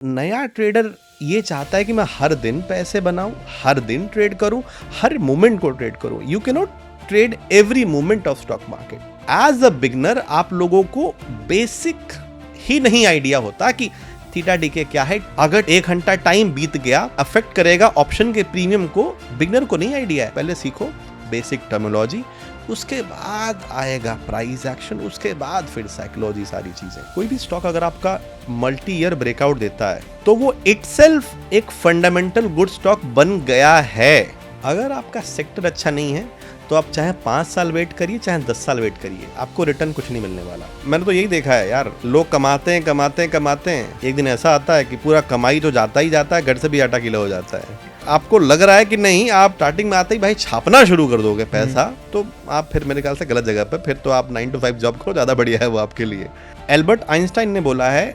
नया ट्रेडर ये चाहता है कि मैं हर दिन पैसे बनाऊं, हर दिन ट्रेड करूं, हर मोमेंट को ट्रेड करूं। You can not trade every moment of stock market. As a beginner आप लोगों को बेसिक ही नहीं आइडिया होता कि थीटा डीके क्या है। अगर 1 घंटा टाइम बीत गया, अफेक्ट करेगा ऑप्शन के प्रीमियम को। बिगनर को नहीं आइडिया है। पहले सीखो बेसिक टर्मिनोलॉजी, उसके बाद आएगा प्राइस एक्शन, उसके बाद फिर साइकोलॉजी, सारी चीजें। कोई भी स्टॉक अगर आपका मल्टी ईयर ब्रेकआउट देता है तो वो इटसेल्फ एक फंडामेंटल गुड स्टॉक बन गया है। अगर आपका सेक्टर अच्छा नहीं है तो आप चाहे 5 साल वेट करिए, चाहे 10 साल वेट करिए, आपको रिटर्न कुछ नहीं मिलने वाला। मैंने तो यही देखा है यार, लोग कमाते हैं, एक दिन ऐसा आता है कि पूरा कमाई तो जाता ही जाता है, घर से भी आटा किलो हो जाता है। आपको लग रहा है कि नहीं, आप स्टार्टिंग में आते ही भाई छापना शुरू कर दोगे पैसा, तो आप फिर मेरे ख्याल से गलत जगह पे, फिर तो आप 9 to 5 जॉब करो, ज्यादा बढ़िया है वो आपके लिए। एल्बर्ट आइंस्टाइन ने बोला है,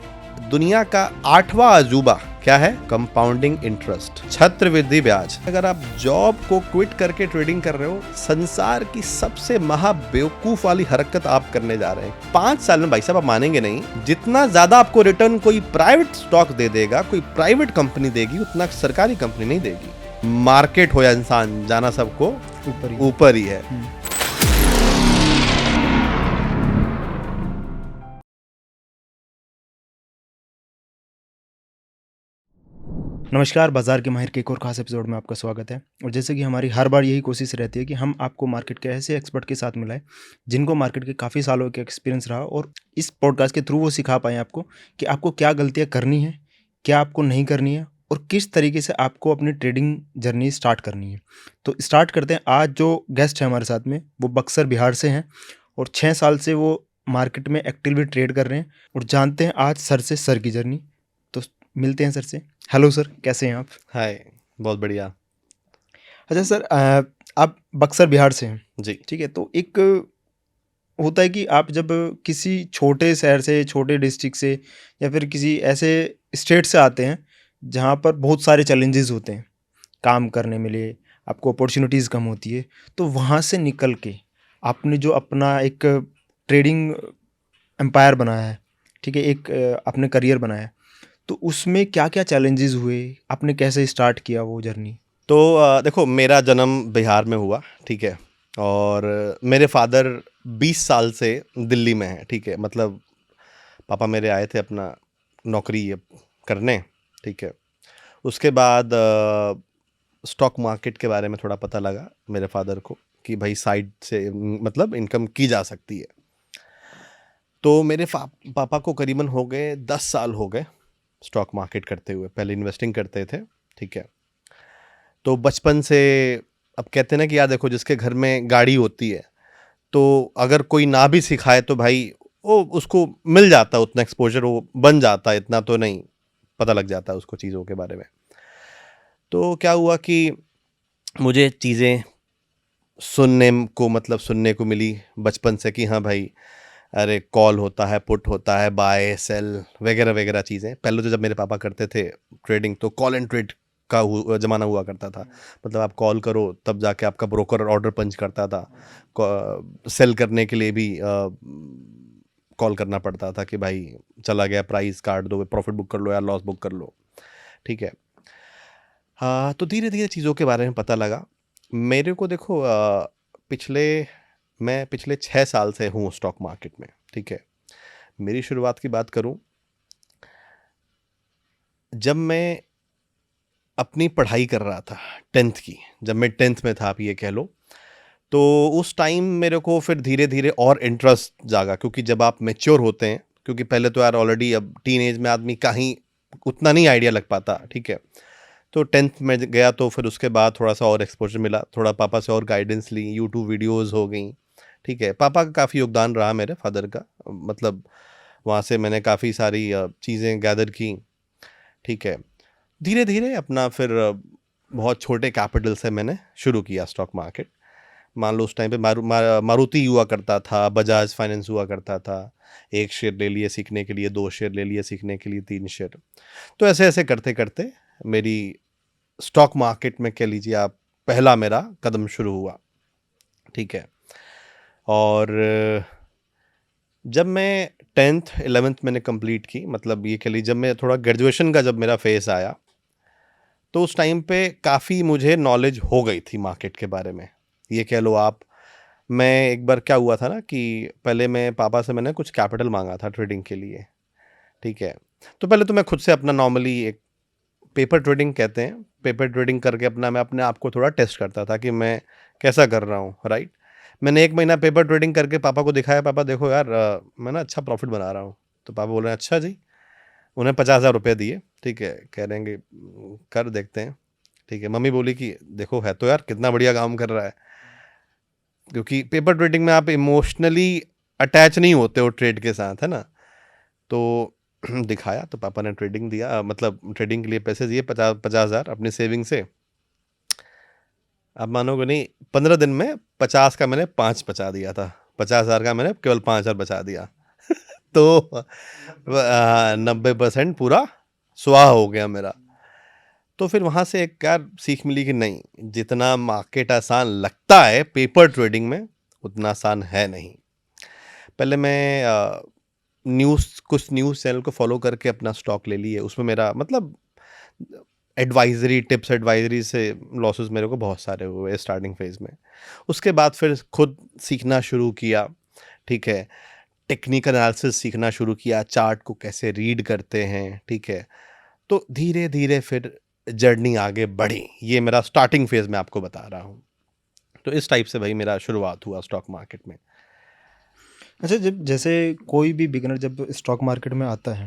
दुनिया का 8वां अजूबा क्या है? कंपाउंडिंग इंटरेस्ट, छत्रवृद्धि ब्याज। अगर आप जॉब को क्विट करके ट्रेडिंग कर रहे हो, संसार की सबसे महा बेवकूफ वाली हरकत आप करने जा रहे हैं। 5 साल में भाई साहब आप मानेंगे नहीं, जितना ज्यादा आपको रिटर्न कोई प्राइवेट स्टॉक दे देगा, कोई प्राइवेट कंपनी देगी, उतना सरकारी कंपनी नहीं देगी। मार्केट हो या इंसान, जाना सबको ऊपर ही है। नमस्कार, बाज़ार के माहिर के एक और ख़ास एपिसोड में आपका स्वागत है। और जैसे कि हमारी हर बार यही कोशिश रहती है कि हम आपको मार्केट के ऐसे एक्सपर्ट के साथ मिलाएं जिनको मार्केट के काफ़ी सालों के एक्सपीरियंस रहा, और इस पॉडकास्ट के थ्रू वो सिखा पाएँ आपको कि आपको क्या गलतियाँ करनी है, क्या आपको नहीं करनी है, और किस तरीके से आपको अपनी ट्रेडिंग जर्नी स्टार्ट करनी है। तो स्टार्ट करते हैं। आज जो गेस्ट है हमारे साथ में, वो बक्सर बिहार से हैं और 6 साल से वो मार्केट में एक्टिवली ट्रेड कर रहे हैं, और जानते हैं आज सर से सर की जर्नी। तो मिलते हैं सर से। हेलो सर, कैसे हैं आप? हाय, बहुत बढ़िया। अच्छा सर, आप बक्सर बिहार से हैं, जी। ठीक है। तो एक होता है कि आप जब किसी छोटे शहर से, छोटे डिस्ट्रिक्ट से, या फिर किसी ऐसे स्टेट से आते हैं जहाँ पर बहुत सारे चैलेंजेस होते हैं काम करने में, लिए आपको अपॉर्चुनिटीज़ कम होती है, तो वहाँ से निकल के आपने जो अपना एक ट्रेडिंग एम्पायर बनाया है, ठीक है, एक अपने करियर बनाया है, तो उसमें क्या क्या चैलेंजेस हुए, आपने कैसे स्टार्ट किया वो जर्नी? तो देखो, मेरा जन्म बिहार में हुआ, ठीक है। और मेरे फादर 20 साल से दिल्ली में हैं, ठीक है। मतलब पापा मेरे आए थे अपना नौकरी करने, ठीक है। उसके बाद स्टॉक मार्केट के बारे में थोड़ा पता लगा मेरे फादर को कि भाई साइड से मतलब इनकम की जा सकती है। तो मेरे पापा को करीबन हो गए 10 साल हो गए स्टॉक मार्केट करते हुए। पहले इन्वेस्टिंग करते थे, ठीक है। तो बचपन से, अब कहते हैं ना कि यार देखो, जिसके घर में गाड़ी होती है तो अगर कोई ना भी सिखाए तो भाई वो उसको मिल जाता है उतना एक्सपोजर, वो बन जाता है, इतना तो नहीं पता लग जाता है उसको चीज़ों के बारे में। तो क्या हुआ कि मुझे चीज़ें सुनने को मिली बचपन से कि हाँ भाई, अरे कॉल होता है, पुट होता है, बाय सेल वगैरह वगैरह चीज़ें। पहले तो जब मेरे पापा करते थे ट्रेडिंग तो कॉल एंड ट्रेड का ज़माना हुआ करता था। मतलब आप कॉल करो तब जाके आपका ब्रोकर ऑर्डर पंच करता था। सेल करने के लिए भी कॉल करना पड़ता था कि भाई चला गया, प्राइस काट दो, प्रॉफिट बुक कर लो या लॉस बुक कर लो, ठीक है। हाँ, तो धीरे धीरे चीज़ों के बारे में पता लगा मेरे को। देखो मैं पिछले 6 साल से हूँ स्टॉक मार्केट में, ठीक है। मेरी शुरुआत की बात करूँ, जब मैं अपनी पढ़ाई कर रहा था 10th की, जब मैं 10th में था आप ये कह लो, तो उस टाइम मेरे को फिर धीरे धीरे और इंटरेस्ट जागा। क्योंकि जब आप मैच्योर होते हैं, क्योंकि पहले तो यार ऑलरेडी अब टीन एज में आदमी का ही उतना नहीं आइडिया लग पाता, ठीक है। तो 10th में गया तो फिर उसके बाद थोड़ा सा और एक्सपोजर मिला, थोड़ा पापा से और गाइडेंस ली, यूट्यूब वीडियोस हो गई, ठीक है। पापा का काफ़ी योगदान रहा, मेरे फादर का, मतलब वहाँ से मैंने काफ़ी सारी चीज़ें गैदर की, ठीक है। धीरे धीरे अपना फिर बहुत छोटे कैपिटल से मैंने शुरू किया स्टॉक मार्केट। मान लो उस टाइम पे मारुति हुआ करता था, बजाज फाइनेंस हुआ करता था। 1 शेयर ले लिए सीखने के लिए, 2 शेयर ले लिए सीखने के लिए, 3 शेयर। तो ऐसे ऐसे करते करते मेरी स्टॉक मार्केट में कह लीजिए आप पहला मेरा कदम शुरू हुआ, ठीक है। और जब मैं 10th 11th मैंने कंप्लीट की, मतलब ये कह लीजिए जब मैं थोड़ा ग्रेजुएशन का जब मेरा फेस आया तो उस टाइम पे काफ़ी मुझे नॉलेज हो गई थी मार्केट के बारे में, ये कह लो आप। मैं एक बार क्या हुआ था ना कि पहले मैं पापा से मैंने कुछ कैपिटल मांगा था ट्रेडिंग के लिए, ठीक है। तो पहले तो मैं खुद से अपना नॉर्मली एक पेपर ट्रेडिंग कहते हैं, पेपर ट्रेडिंग करके मैं अपने आप को थोड़ा टेस्ट करता था कि मैं कैसा कर रहा हूँ, राइट। मैंने 1 महीना पेपर ट्रेडिंग करके पापा को दिखाया, पापा देखो यार मैं ना अच्छा प्रॉफिट बना रहा हूँ। तो पापा बोल रहे हैं अच्छा जी। उन्हें 50,000 रुपये दिए, ठीक है, कह रहे हैं कि कर देखते हैं, ठीक है। मम्मी बोली कि देखो है तो यार कितना बढ़िया काम कर रहा है, क्योंकि पेपर ट्रेडिंग में आप इमोशनली अटैच नहीं होते हो ट्रेड के साथ, है ना। तो दिखाया तो पापा ने ट्रेडिंग दिया, मतलब ट्रेडिंग के लिए पैसे दिए 50,000 अपनी सेविंग से। आप मानोगे नहीं, 15 दिन में 50 का मैंने 5 बचा दिया था, 50,000 का मैंने केवल 5,000 बचा दिया। तो 90% पूरा स्वाहा हो गया मेरा। तो फिर वहाँ से एक यार सीख मिली कि नहीं, जितना मार्केट आसान लगता है पेपर ट्रेडिंग में उतना आसान है नहीं। पहले मैं कुछ न्यूज़ चैनल को फॉलो करके अपना स्टॉक ले लिए, उसमें मेरा मतलब एडवाइजरी से लॉसेस मेरे को बहुत सारे हुए स्टार्टिंग फेज में। उसके बाद फिर खुद सीखना शुरू किया, ठीक है, टेक्निकल एनालिसिस सीखना शुरू किया, चार्ट को कैसे रीड करते हैं, ठीक है। तो धीरे धीरे फिर जर्नी आगे बढ़ी, ये मेरा स्टार्टिंग फेज में आपको बता रहा हूँ। तो इस टाइप से भाई मेरा शुरुआत हुआ स्टॉक मार्केट में। अच्छा, जब जैसे कोई भी बिगिनर जब स्टॉक मार्केट में आता है,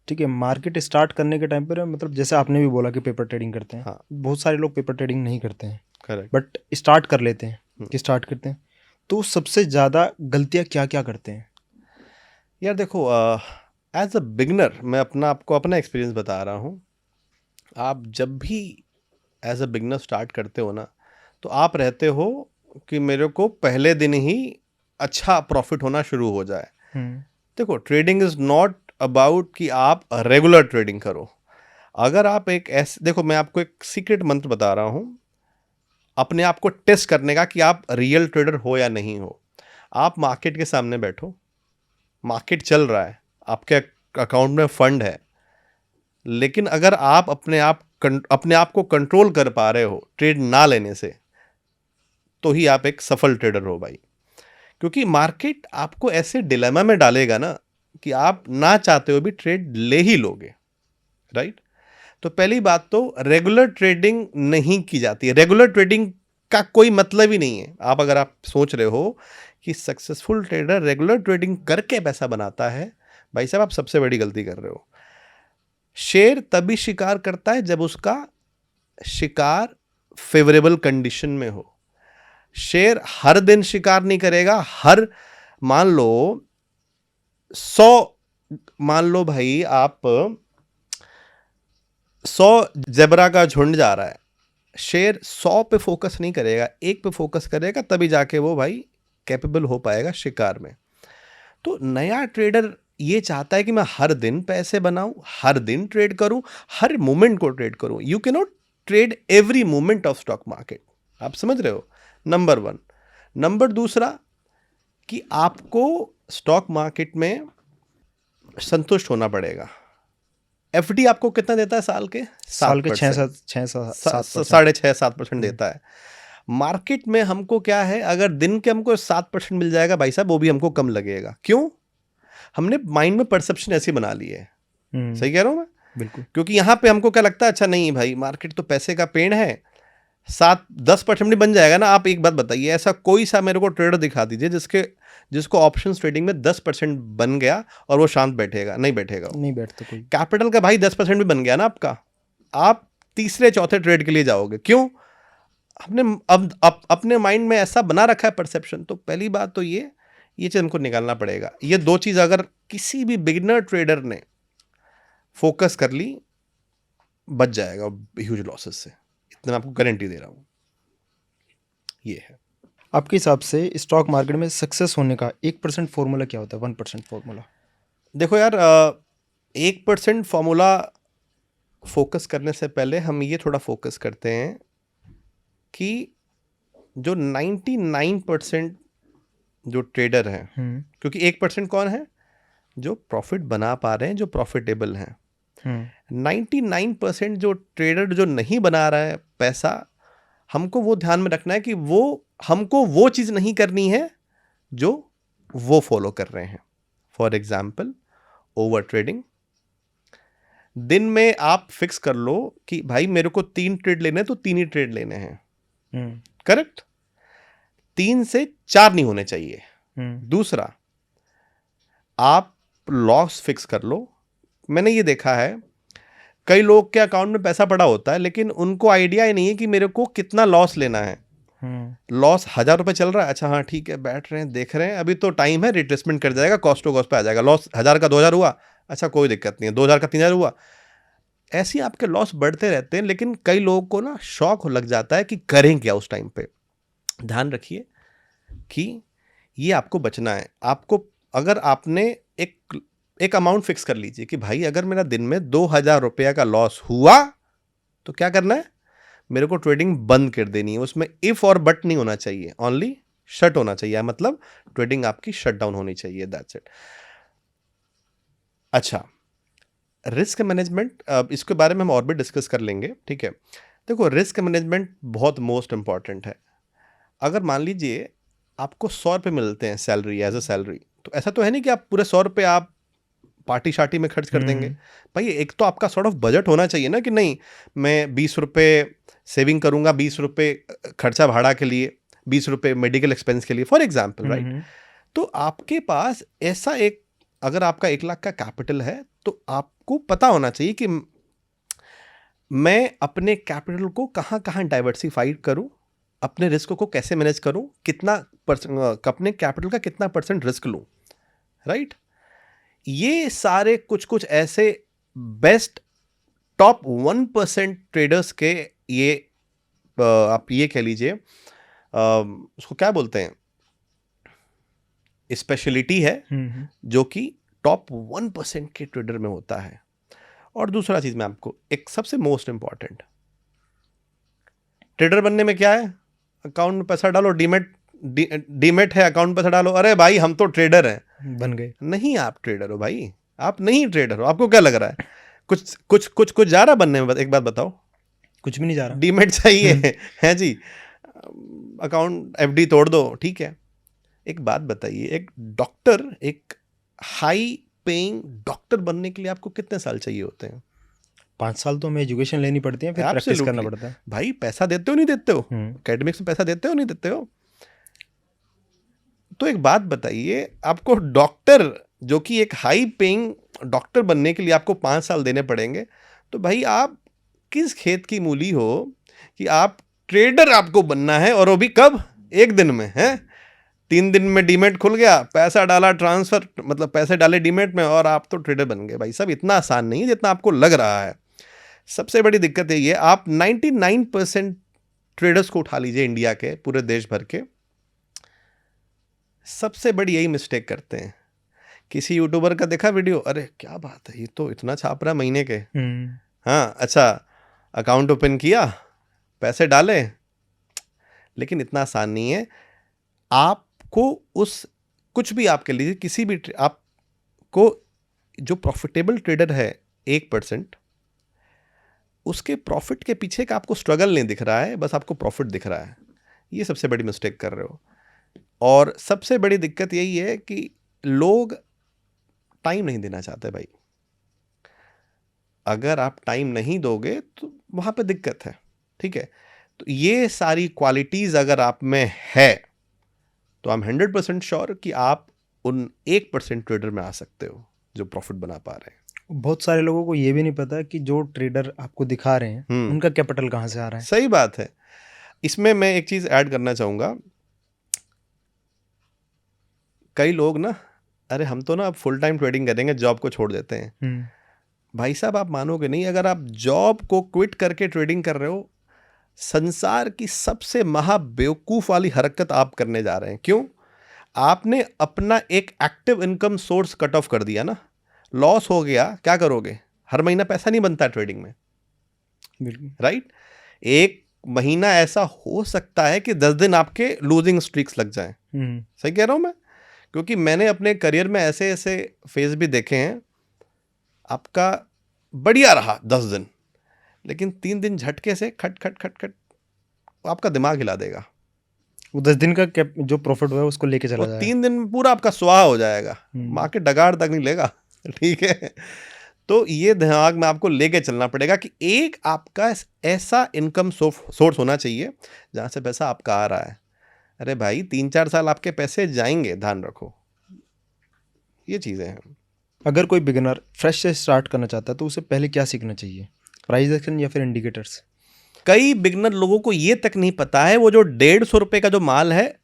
ठीक है, मार्केट स्टार्ट करने के टाइम पर मतलब जैसे आपने भी बोला कि पेपर ट्रेडिंग करते हैं, हाँ। बहुत सारे लोग पेपर ट्रेडिंग नहीं करते हैं, करेक्ट। बट स्टार्ट कर लेते हैं कि स्टार्ट करते हैं, तो सबसे ज़्यादा गलतियाँ क्या क्या करते हैं? यार देखो, एज अ बिगनर मैं आपको अपना एक्सपीरियंस बता रहा हूँ। आप जब भी एज अ बिगनर स्टार्ट करते हो ना, तो आप रहते हो कि मेरे को पहले दिन ही अच्छा प्रॉफिट होना शुरू हो जाए। देखो, ट्रेडिंग इज नॉट अबाउट कि आप रेगुलर ट्रेडिंग करो। अगर आप एक ऐसे, देखो मैं आपको एक सीक्रेट मंत्र बता रहा हूँ अपने आप को टेस्ट करने का कि आप रियल ट्रेडर हो या नहीं हो। आप मार्केट के सामने बैठो, मार्केट चल रहा है, आपके अकाउंट में फंड है, लेकिन अगर आप अपने आप को कंट्रोल कर पा रहे हो ट्रेड ना लेने से, तो ही आप एक सफल ट्रेडर हो भाई। क्योंकि मार्केट आपको ऐसे डिलेमा में डालेगा ना कि आप ना चाहते हो भी ट्रेड ले ही लोगे, राइट। तो पहली बात तो रेगुलर ट्रेडिंग नहीं की जाती है। रेगुलर ट्रेडिंग का कोई मतलब ही नहीं है। अगर आप सोच रहे हो कि सक्सेसफुल ट्रेडर रेगुलर ट्रेडिंग करके पैसा बनाता है, भाई साहब आप सबसे बड़ी गलती कर रहे हो। शेर तभी शिकार करता है जब उसका शिकार फेवरेबल कंडीशन में हो। शेर हर दिन शिकार नहीं करेगा। मान लो भाई, आप 100 जेबरा का झुंड जा रहा है, शेर 100 पे फोकस नहीं करेगा, 1 पे फोकस करेगा, तभी जाके वो भाई कैपेबल हो पाएगा शिकार में। तो नया ट्रेडर ये चाहता है कि मैं हर दिन पैसे बनाऊं, हर दिन ट्रेड करूं, हर मोमेंट को ट्रेड करूं। You can not trade every moment of stock market. आप समझ रहे हो? नंबर 1। नंबर दूसरा कि आपको स्टॉक मार्केट में संतुष्ट होना पड़ेगा। एफडी आपको कितना देता है साल के? साल के 6.5-7% देता है। मार्केट में हमको क्या है, अगर दिन के हमको 7% मिल जाएगा भाई साहब, वो भी हमको कम लगेगा। क्यों? हमने माइंड में परसेप्शन ऐसी बना ली है। सही कह रहा हूं मैं? बिल्कुल। क्योंकि यहां पे हमको क्या लगता है, अच्छा नहीं भाई मार्केट तो पैसे का पेड़ है, 7-10% भी बन जाएगा ना। आप एक बात बताइए, ऐसा कोई सा मेरे को ट्रेडर दिखा दीजिए जिसको ऑप्शन ट्रेडिंग में 10% बन गया और वो शांत बैठेगा? नहीं बैठेगा, नहीं बैठता कोई। कैपिटल का भाई 10% भी बन गया ना आपका, आप तीसरे चौथे ट्रेड के लिए जाओगे। क्यों? हमने अब अपने माइंड में ऐसा बना रखा है परसेप्शन। तो पहली बात तो ये चीज हमको निकालना पड़ेगा। ये 2 चीज अगर किसी भी बिगिनर ट्रेडर ने फोकस कर ली, बच जाएगा ह्यूज लॉसेस से, इतना मैं आपको गारंटी दे रहा हूं। ये है। आपके हिसाब से स्टॉक मार्केट में सक्सेस होने का 1% फॉर्मूला क्या होता है? 1% फॉर्मूला? देखो यार, 1% फॉर्मूला फोकस करने से पहले हम ये थोड़ा फोकस करते हैं कि जो 99% जो ट्रेडर हैं, क्योंकि 1% कौन है? जो प्रॉफिट बना पा रहे हैं, जो प्रॉफिटेबल हैं। हम्म 99% जो ट्रेडर जो नहीं बना रहा है पैसा, हमको वो ध्यान में रखना है कि हमको वो चीज नहीं करनी है जो वो फॉलो कर रहे हैं। For example, over trading. दिन में आप फिक्स कर लो कि भाई मेरे को 3 ट्रेड लेने हैं तो 3 ही ट्रेड लेने हैं, हम्म करेक्ट? 3 से 4 नहीं होने चाहिए। दूसरा, आप लॉस फिक्स कर लो। मैंने ये देखा है, कई लोग के अकाउंट में पैसा पड़ा होता है लेकिन उनको आइडिया ही नहीं है कि मेरे को कितना लॉस लेना है। लॉस 1000 रुपए चल रहा है, अच्छा हाँ ठीक है, बैठ रहे हैं, देख रहे हैं, अभी तो टाइम है, रिट्रेसमेंट कर जाएगा, कॉस्ट टू कॉस्ट पे आ जाएगा। लॉस 1000 का 2000 हुआ, अच्छा कोई दिक्कत नहीं है, 2000 का 3000 हुआ। ऐसे ही आपके लॉस बढ़ते रहते हैं, लेकिन कई लोगों को ना शौक लग जाता है कि करें क्या उस टाइम पे। ध्यान रखिए कि ये आपको बचना है। आपको, अगर आपने एक अमाउंट फिक्स कर लीजिए कि भाई अगर मेरा दिन में 2000 रुपया का लॉस हुआ तो क्या करना है, मेरे को ट्रेडिंग बंद कर देनी है। उसमें इफ और बट नहीं होना चाहिए, ओनली शट होना चाहिए, मतलब ट्रेडिंग आपकी शट डाउन होनी चाहिए, दैट्स इट। अच्छा, रिस्क मैनेजमेंट, इसके बारे में हम और भी डिस्कस कर लेंगे, ठीक है। देखो, रिस्क मैनेजमेंट बहुत मोस्ट इंपॉर्टेंट है। अगर मान लीजिए आपको 100 रुपये मिलते हैं सैलरी, एज अ सैलरी, तो ऐसा तो है नहीं कि आप पूरे 100 रुपये आप पार्टी शार्टी में खर्च कर देंगे। भाई एक तो आपका सॉर्ट ऑफ बजट होना चाहिए ना, कि नहीं मैं 20 रुपये सेविंग करूंगा, 20 रुपये खर्चा भाड़ा के लिए, 20 रुपये मेडिकल एक्सपेंस के लिए, फॉर एग्जाम्पल, राइट? तो आपके पास ऐसा एक, अगर आपका 1 लाख का कैपिटल है तो आपको पता होना चाहिए कि मैं अपने कैपिटल को कहाँ कहाँ डाइवर्सिफाइड करूं, अपने रिस्क को कैसे मैनेज करूं, अपने कैपिटल का कितना % रिस्क लूं, राइट? ये सारे कुछ ऐसे बेस्ट टॉप 1% ट्रेडर्स के ये आप ये कह लीजिए उसको क्या बोलते हैं, स्पेशलिटी है जो कि टॉप 1% के ट्रेडर में होता है। और दूसरा चीज मैं आपको एक सबसे मोस्ट इंपॉर्टेंट, ट्रेडर बनने में क्या है, अकाउंट में पैसा डालो, डीमेट है, अकाउंट में पैसा डालो, अरे भाई हम तो ट्रेडर हैं, बन गए। नहीं, आप ट्रेडर हो भाई, आप नहीं ट्रेडर हो। आपको क्या लग रहा है कुछ जा रहा बनने में? एक बात बताओ, कुछ भी नहीं जा रहा। डीमेट चाहिए है जी, अकाउंट FD तोड़ दो, ठीक है। एक बात बताइए, एक डॉक्टर, एक हाई पेइंग डॉक्टर बनने के लिए आपको कितने साल चाहिए होते हैं? 5 साल तो हमें एजुकेशन लेनी पड़ती है, फिर प्रैक्टिस करना पड़ता है। भाई पैसा देते हो नहीं देते हो, एकेडमिक्स में पैसा देते हो नहीं देते हो? तो एक बात बताइए, आपको डॉक्टर, जो कि एक हाई पेइंग डॉक्टर बनने के लिए आपको 5 साल देने पड़ेंगे, तो भाई आप किस खेत की मूली हो कि आप ट्रेडर आपको बनना है, और वो भी कब? एक दिन में है, 3 दिन में डीमेट खुल गया, पैसा डाला ट्रांसफर, मतलब पैसे डाले डीमेट में और आप तो ट्रेडर बन गए। भाई सब इतना आसान नहीं है जितना आपको लग रहा है। सबसे बड़ी दिक्कत ये है, आप 99% ट्रेडर्स को उठा लीजिए इंडिया के, पूरे देश भर के, सबसे बड़ी यही मिस्टेक करते हैं। किसी यूट्यूबर का देखा वीडियो, अरे क्या बात है, ये तो इतना छाप रहा महीने के, हाँ अच्छा, अकाउंट ओपन किया, पैसे डाले, लेकिन इतना आसान नहीं है। आपको उस, कुछ भी आपके लिए, किसी भी आपको जो प्रॉफिटेबल ट्रेडर है 1%, उसके प्रॉफिट के पीछे का आपको स्ट्रगल नहीं दिख रहा है, बस आपको प्रॉफिट दिख रहा है। ये सबसे बड़ी मिस्टेक कर रहे हो। और सबसे बड़ी दिक्कत यही है कि लोग टाइम नहीं देना चाहते भाई। अगर आप टाइम नहीं दोगे तो वहां पे दिक्कत है, ठीक है। तो ये सारी क्वालिटीज अगर आप में है तो आई एम 100% श्योर कि आप उन 1% ट्रेडर में आ सकते हो जो प्रॉफिट बना पा रहे हैं। बहुत सारे लोगों को ये भी नहीं पता कि जो ट्रेडर आपको दिखा रहे हैं उनका कैपिटल कहाँ से आ रहा है। सही बात है। इसमें मैं एक चीज ऐड करना चाहूंगा, कई लोग ना, अरे हम तो ना अब फुल टाइम ट्रेडिंग करेंगे, जॉब को छोड़ देते हैं। भाई साहब आप मानोगे नहीं, अगर आप जॉब को क्विट करके ट्रेडिंग कर रहे हो, संसार की सबसे महा बेवकूफ वाली हरकत आप करने जा रहे हैं। क्यों? आपने अपना एक active income source cut off कर दिया ना, लॉस हो गया, क्या करोगे? हर महीना पैसा नहीं बनता ट्रेडिंग में, राइट? एक महीना ऐसा हो सकता है कि 10 दिन आपके लूजिंग स्ट्रीक्स लग जाएं। सही कह रहा हूं मैं? क्योंकि मैंने अपने करियर में ऐसे ऐसे फेज भी देखे हैं, आपका बढ़िया रहा 10 दिन, लेकिन 3 दिन झटके से खट खट खट खट आपका दिमाग हिला देगा। वो 10 दिन का जो प्रॉफिट हुआ है उसको लेके चला वो जाएगा। 3 दिन में पूरा आपका स्वाहा हो जाएगा, मार्केट डगाड़ तक नहीं लेगा। ठीक है, तो ये दिमाग में आपको लेके चलना पड़ेगा कि एक आपका ऐसा इनकम सोर्स होना चाहिए जहां से पैसा आपका आ रहा है। अरे भाई 3-4 साल आपके पैसे जाएंगे, ध्यान रखो, ये चीजें हैं। अगर कोई बिगिनर फ्रेश से स्टार्ट करना चाहता है तो उसे पहले क्या सीखना चाहिए, प्राइस एक्शन या फिर इंडिकेटर्स? कई बिगनर लोगों को ये तक नहीं पता है वो जो 150 रुपए का जो माल है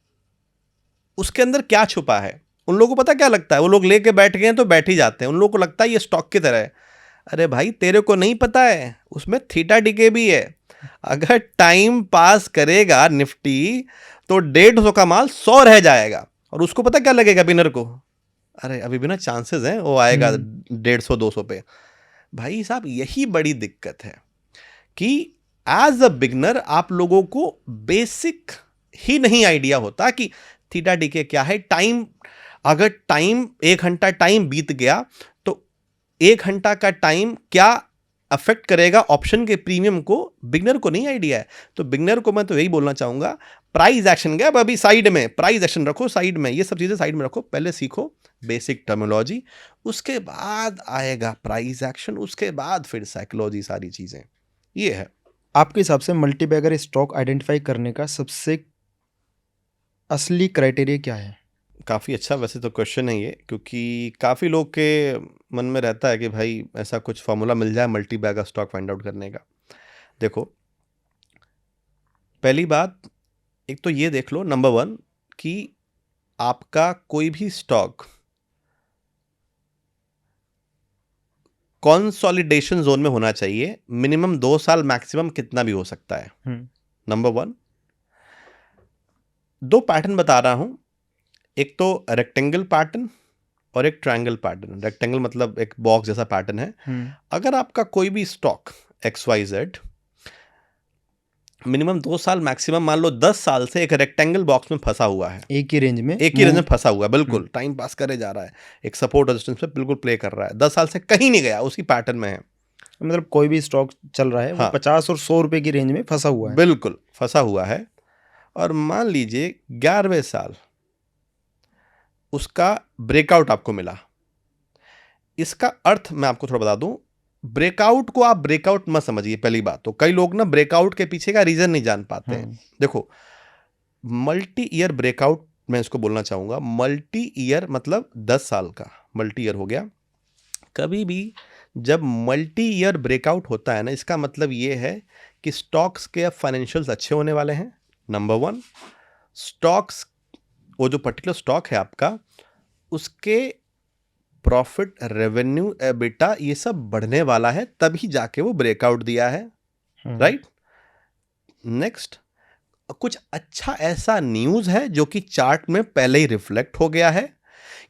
उसके अंदर क्या छुपा है। उन लोगों को पता क्या लगता है, वो लोग लेके बैठ गए हैं तो बैठ ही जाते हैं, उन लोगों को लगता है ये स्टॉक की तरह है। अरे भाई तेरे को नहीं पता है, उसमें थीटा डीके भी है। अगर टाइम पास करेगा निफ्टी तो 150 का माल 100 रह जाएगा, और उसको पता क्या लगेगा बिनर को, अरे अभी भी ना चांसेस हैं वो आएगा 150-200 पे। भाई साहब यही बड़ी दिक्कत है कि एज अ बिगनर आप लोगों को बेसिक ही नहीं आइडिया होता कि थीटा डीके क्या है। टाइम, अगर टाइम 1 घंटा टाइम बीत गया तो 1 घंटा का टाइम क्या अफेक्ट करेगा ऑप्शन के प्रीमियम को, बिगनर को नहीं आइडिया है। तो बिगनर को मैं तो यही बोलना चाहूंगा, प्राइस एक्शन गया अभी साइड में, प्राइस एक्शन रखो साइड में, ये सब चीजें साइड में रखो, पहले सीखो बेसिक टर्मिनोलॉजी, उसके बाद आएगा प्राइस एक्शन, उसके बाद फिर साइकोलॉजी, सारी चीजें ये है। आपके हिसाब से मल्टीबैगर स्टॉक आइडेंटिफाई करने का सबसे असली क्राइटेरिया क्या है? काफ़ी अच्छा वैसे तो क्वेश्चन है ये, क्योंकि काफ़ी लोग के मन में रहता है कि भाई ऐसा कुछ फॉर्मूला मिल जाए multi bagger stock find out करने का। देखो, पहली बात, एक तो ये देख लो नंबर 1 कि आपका कोई भी स्टॉक कंसोलिडेशन जोन में होना चाहिए, मिनिमम 2 साल, मैक्सिमम कितना भी हो सकता है। नंबर 1। 2 पैटर्न बता रहा हूं, एक तो रेक्टेंगल पैटर्न और एक ट्रायंगल पैटर्न। रेक्टेंगल मतलब एक बॉक्स जैसा पैटर्न है। अगर आपका कोई भी स्टॉक XYZ मिनिमम 2 साल, मैक्सिमम मान लो 10 साल से एक रेक्टेंगल बॉक्स में फंसा हुआ है, एक ही रेंज में फंसा हुआ है, बिल्कुल टाइम पास करे जा रहा है, एक सपोर्ट रेजिस्टेंस पे बिल्कुल प्ले कर रहा है, 10 साल से कहीं नहीं गया, उसी पैटर्न में है। मतलब कोई भी स्टॉक चल रहा है वो 50 और 100 रुपए की रेंज में फंसा हुआ है, बिल्कुल फंसा हुआ है। और मान लीजिए 11वें साल उसका ब्रेकआउट आपको मिला। इसका अर्थ मैं आपको थोड़ा बता दूं, ब्रेकआउट को आप ब्रेकआउट मत समझिए। पहली बात तो कई लोग ना ब्रेकआउट के पीछे का रीजन नहीं जान पाते हैं। देखो, मल्टी ईयर ब्रेकआउट मैं इसको बोलना चाहूंगा, मल्टी ईयर मतलब 10 साल का मल्टी ईयर हो गया। कभी भी जब मल्टी ईयर ब्रेकआउट होता है ना, इसका मतलब ये है कि स्टॉक्स के अब फाइनेंशियल्स अच्छे होने वाले हैं। नंबर 1, स्टॉक्स, वो जो पर्टिकुलर स्टॉक है आपका, उसके प्रॉफिट, रेवेन्यू, एबिटा ये सब बढ़ने वाला है, तभी जाके वो ब्रेकआउट दिया है, राइट। नेक्स्ट, कुछ अच्छा ऐसा न्यूज है जो कि चार्ट में पहले ही रिफ्लेक्ट हो गया है,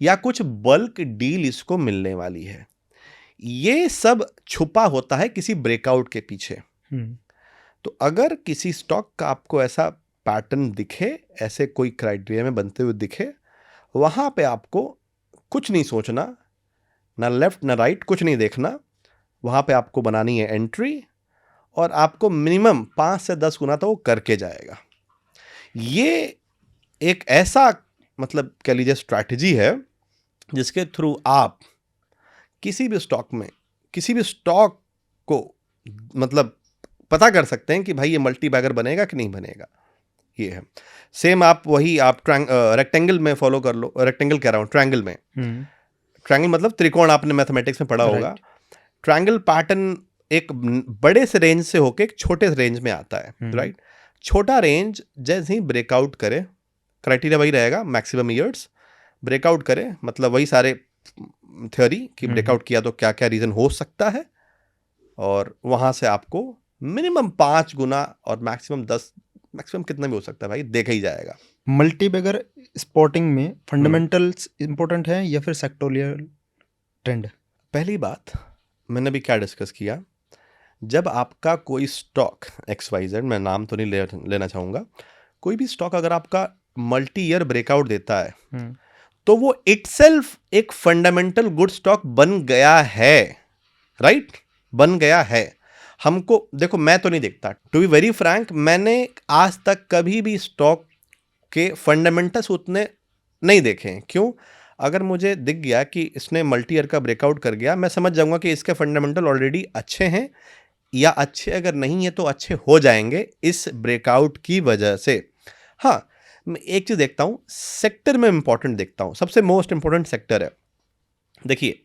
या कुछ बल्क डील इसको मिलने वाली है। ये सब छुपा होता है किसी ब्रेकआउट के पीछे। तो अगर किसी स्टॉक का आपको ऐसा पैटर्न दिखे, ऐसे कोई क्राइटेरिया में बनते हुए दिखे, वहां पे आपको कुछ नहीं सोचना, ना लेफ्ट ना राइट, कुछ नहीं देखना, वहां पे आपको बनानी है एंट्री, और आपको मिनिमम 5 से 10 गुना तो वो करके जाएगा। ये एक ऐसा मतलब कह लीजिए स्ट्रैटेजी है जिसके थ्रू आप किसी भी स्टॉक में, किसी भी स्टॉक को मतलब पता कर सकते हैं कि भाई ये मल्टी बैगर बनेगा कि नहीं बनेगा। ये है सेम, आप वही आप रेक्टेंगल में फॉलो कर लो, रेक्टेंगल कह रहा हूँ, ट्रायंगल में। ट्रायंगल मतलब त्रिकोण, आपने मैथमेटिक्स में पढ़ा होगा। ट्रायंगल पैटर्न एक बड़े से रेंज से होके एक छोटे से रेंज में आता है, राइट। छोटा रेंज जैसे ही ब्रेकआउट करे, क्राइटेरिया वही रहेगा, मैक्सिमम ईयर्स, ब्रेकआउट करे मतलब वही सारे थ्योरी कि ब्रेकआउट किया तो क्या क्या रीजन हो सकता है, और वहां से आपको मिनिमम 5 गुना और मैक्सिमम 10, मैक्सिमम कितना भी हो सकता है भाई, देखा ही जाएगा। मल्टीबैगर स्पॉटिंग में फंडामेंटल्स इंपॉर्टेंट है या फिर सेक्टोरियल ट्रेंड? पहली बात मैंने अभी क्या डिस्कस किया, जब आपका कोई स्टॉक XYZ, मैं नाम तो नहीं लेना चाहूंगा, कोई भी स्टॉक अगर आपका मल्टी ईयर ब्रेकआउट देता है तो वो इटसेल्फ एक फंडामेंटल गुड स्टॉक बन गया है, राइट? बन गया है। हमको देखो, मैं तो नहीं देखता, टू बी वेरी फ्रैंक, मैंने आज तक कभी भी स्टॉक के फंडामेंटल्स उतने नहीं देखे हैं। क्यों? अगर मुझे दिख गया कि इसने मल्टी ईयर का ब्रेकआउट कर गया, मैं समझ जाऊंगा कि इसके फंडामेंटल ऑलरेडी अच्छे हैं, या अच्छे अगर नहीं है तो अच्छे हो जाएंगे इस ब्रेकआउट की वजह से। हाँ, मैं एक चीज़ देखता हूँ, सेक्टर में इंपॉर्टेंट देखता हूँ, सबसे मोस्ट इंपॉर्टेंट सेक्टर है। देखिए,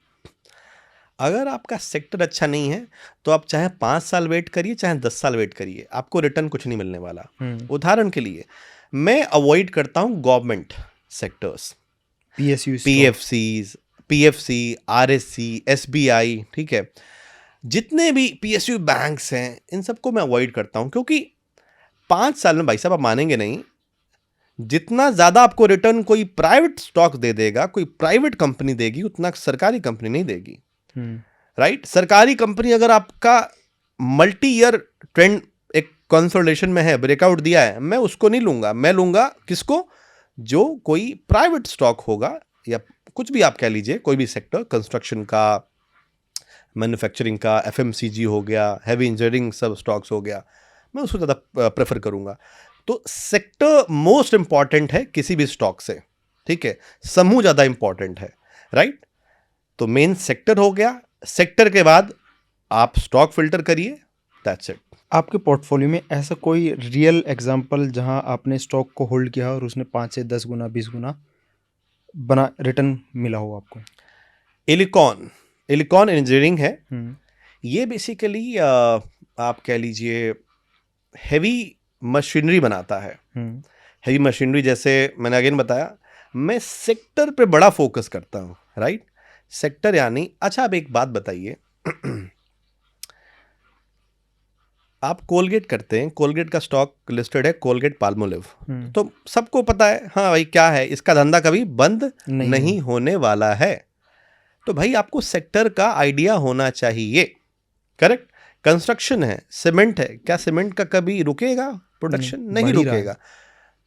अगर आपका सेक्टर अच्छा नहीं है तो आप चाहे 5 साल वेट करिए, चाहे 10 साल वेट करिए, आपको रिटर्न कुछ नहीं मिलने वाला। उदाहरण के लिए मैं अवॉइड करता हूँ government sectors, PFC, RSC, SBI, ठीक है, जितने भी पीएसयू बैंक्स हैं, इन सबको मैं अवॉइड करता हूँ, क्योंकि 5 साल में भाई साहब आप मानेंगे नहीं, जितना ज़्यादा आपको रिटर्न कोई प्राइवेट स्टॉक दे देगा, कोई प्राइवेट कंपनी देगी, उतना सरकारी कंपनी नहीं देगी, राइट? सरकारी कंपनी अगर आपका मल्टी ईयर ट्रेंड एक कंसोलिडेशन में है, ब्रेकआउट दिया है, मैं उसको नहीं लूंगा, मैं लूंगा किसको? जो कोई प्राइवेट स्टॉक होगा, या कुछ भी आप कह लीजिए, कोई भी सेक्टर, कंस्ट्रक्शन का, मैन्युफैक्चरिंग का, एफएमसीजी हो गया, हैवी इंजीनियरिंग सब स्टॉक्स हो गया, मैं उसको ज़्यादा प्रेफर करूंगा। तो सेक्टर मोस्ट इंपॉर्टेंट है किसी भी स्टॉक से, ठीक है? समूह ज़्यादा इंपॉर्टेंट है, राइट? तो मेन सेक्टर हो गया, सेक्टर के बाद आप स्टॉक फिल्टर करिए, दैट्स इट। आपके पोर्टफोलियो में ऐसा कोई रियल एग्जांपल जहां आपने स्टॉक को होल्ड किया और उसने 5 से 10 गुना 20 गुना बना रिटर्न मिला हो आपको? इलिकॉन इंजीनियरिंग है। ये बेसिकली आप कह लीजिए हैवी मशीनरी बनाता है। हैवी मशीनरी, जैसे मैंने अगेन बताया, मैं सेक्टर पे बड़ा फोकस करता हूँ, राइट? सेक्टर यानी, अच्छा आप एक बात बताइए, आप कोलगेट करते हैं, कोलगेट का स्टॉक लिस्टेड है, कोलगेट पाल्मोलिव, तो सबको पता है, हाँ भाई क्या है, इसका धंधा कभी बंद नहीं होने वाला है। तो भाई आपको सेक्टर का आइडिया होना चाहिए, करेक्ट? कंस्ट्रक्शन है, सीमेंट है, क्या सीमेंट का कभी रुकेगा प्रोडक्शन? नहीं रुकेगा।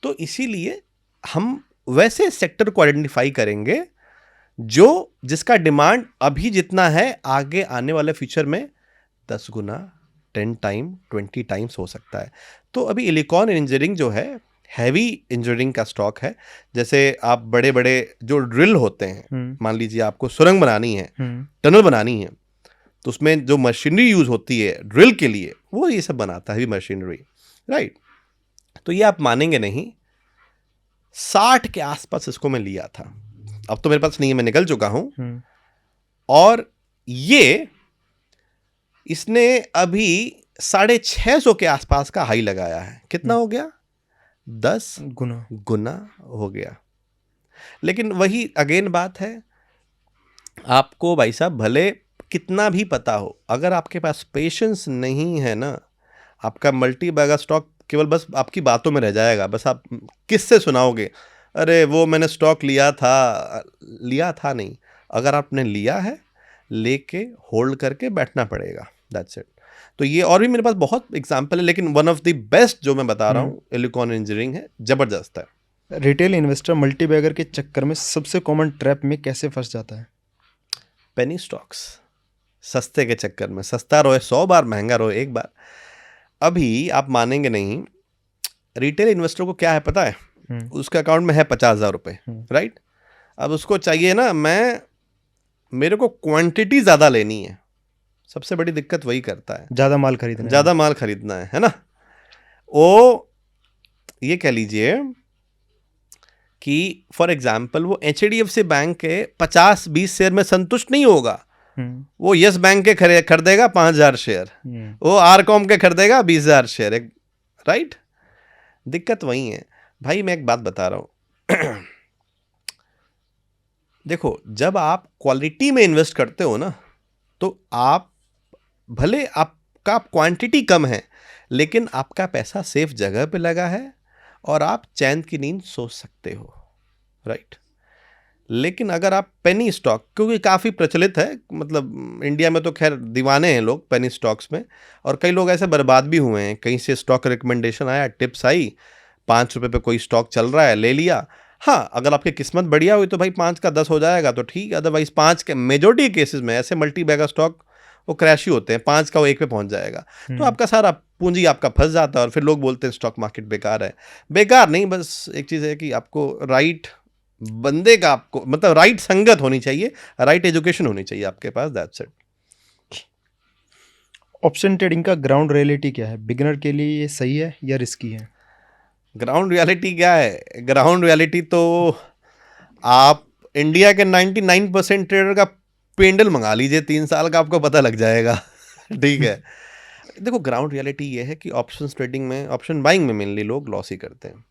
तो इसीलिए हम वैसे सेक्टर को आइडेंटिफाई करेंगे जो जिसका डिमांड अभी जितना है, आगे आने वाले फ्यूचर में 10 गुना, 10 टाइम, 20 टाइम्स हो सकता है। तो अभी इलिकॉन इंजीनियरिंग जो है, हैवी इंजीनियरिंग का स्टॉक है। जैसे आप बड़े बड़े जो ड्रिल होते हैं, मान लीजिए आपको सुरंग बनानी है, टनल बनानी है, तो उसमें जो मशीनरी यूज होती है ड्रिल के लिए, वो ये सब बनाता है, हैवी मशीनरी, राइट? तो ये आप मानेंगे नहीं, 60 के आसपास इसको मैं लिया था, अब तो मेरे पास नहीं है, मैं निकल चुका हूं। और ये इसने अभी 650 के आसपास का हाई लगाया है। कितना हो गया? 10 गुना हो गया। लेकिन वही अगेन बात है, आपको भाई साहब भले कितना भी पता हो, अगर आपके पास पेशेंस नहीं है ना, आपका मल्टी बैगर स्टॉक केवल बस आपकी बातों में रह जाएगा। बस आप किससे सुनाओगे, अरे वो मैंने स्टॉक लिया था नहीं। अगर आपने लिया है, लेके होल्ड करके बैठना पड़ेगा, दैट्स इट। तो ये और भी मेरे पास बहुत एग्जांपल है, लेकिन वन ऑफ द बेस्ट जो मैं बता रहा हूँ इलिकॉन इंजीनियरिंग है, जबरदस्त है। रिटेल इन्वेस्टर मल्टी बैगर के चक्कर में सबसे कॉमन ट्रैप में कैसे फंस जाता है? पेनी स्टॉक्स, सस्ते के चक्कर में। सस्ता रोए 100 बार, महंगा रोए 1 बार। अभी आप मानेंगे नहीं, रिटेल इन्वेस्टर को क्या है पता है? उसके अकाउंट में है 50,000 रुपये, राइट? अब उसको चाहिए ना, मेरे को क्वांटिटी ज़्यादा लेनी है। सबसे बड़ी दिक्कत वही करता है, ज़्यादा माल खरीदना है ना? वो ये कह लीजिए कि फॉर एग्जाम्पल वो HDFC बैंक के 50-20 शेयर में संतुष्ट नहीं होगा, वो यस बैंक के खरीदेगा 5,000 शेयर, वो आरकॉम के खरीदेगा 20,000 शेयर, राइट? दिक्कत वही है भाई। मैं एक बात बता रहा हूँ देखो, जब आप क्वालिटी में इन्वेस्ट करते हो ना, तो आप भले आपका क्वांटिटी कम है, लेकिन आपका पैसा सेफ जगह पे लगा है और आप चैन की नींद सो सकते हो, राइट? लेकिन अगर आप पेनी स्टॉक, क्योंकि काफ़ी प्रचलित है, मतलब इंडिया में तो खैर दीवाने हैं लोग पेनी स्टॉक्स में, और कई लोग ऐसे बर्बाद भी हुए हैं। कहीं से स्टॉक रिकमेंडेशन आया, टिप्स आई, 5 रुपये पे कोई स्टॉक चल रहा है, ले लिया, हाँ, अगर आपकी किस्मत बढ़िया हुई तो भाई 5 का 10 हो जाएगा तो ठीक है, अदरवाइज 5 के मेजोरिटी केसेस में ऐसे मल्टी बैगर स्टॉक वो क्रैश ही होते हैं, 5 का वो 1 पे पहुंच जाएगा। तो आपका सारा पूंजी आपका फंस जाता है और फिर लोग बोलते हैं स्टॉक मार्केट बेकार है। बेकार नहीं, बस एक चीज़ है कि आपको राइट बंदे का, आपको मतलब राइट संगत होनी चाहिए, राइट एजुकेशन होनी चाहिए आपके पास, दैट्स इट। ऑप्शन ट्रेडिंग का ग्राउंड रियलिटी क्या है? बिगिनर के लिए ये सही है या रिस्की है? ग्राउंड रियलिटी क्या है? ग्राउंड रियलिटी तो आप इंडिया के 99% ट्रेडर का पेंडल मंगा लीजिए, 3 साल का, आपको पता लग जाएगा। ठीक है, देखो ग्राउंड रियलिटी ये है कि ऑप्शन ट्रेडिंग में, ऑप्शन बाइंग में मेनली लोग लॉस ही करते हैं।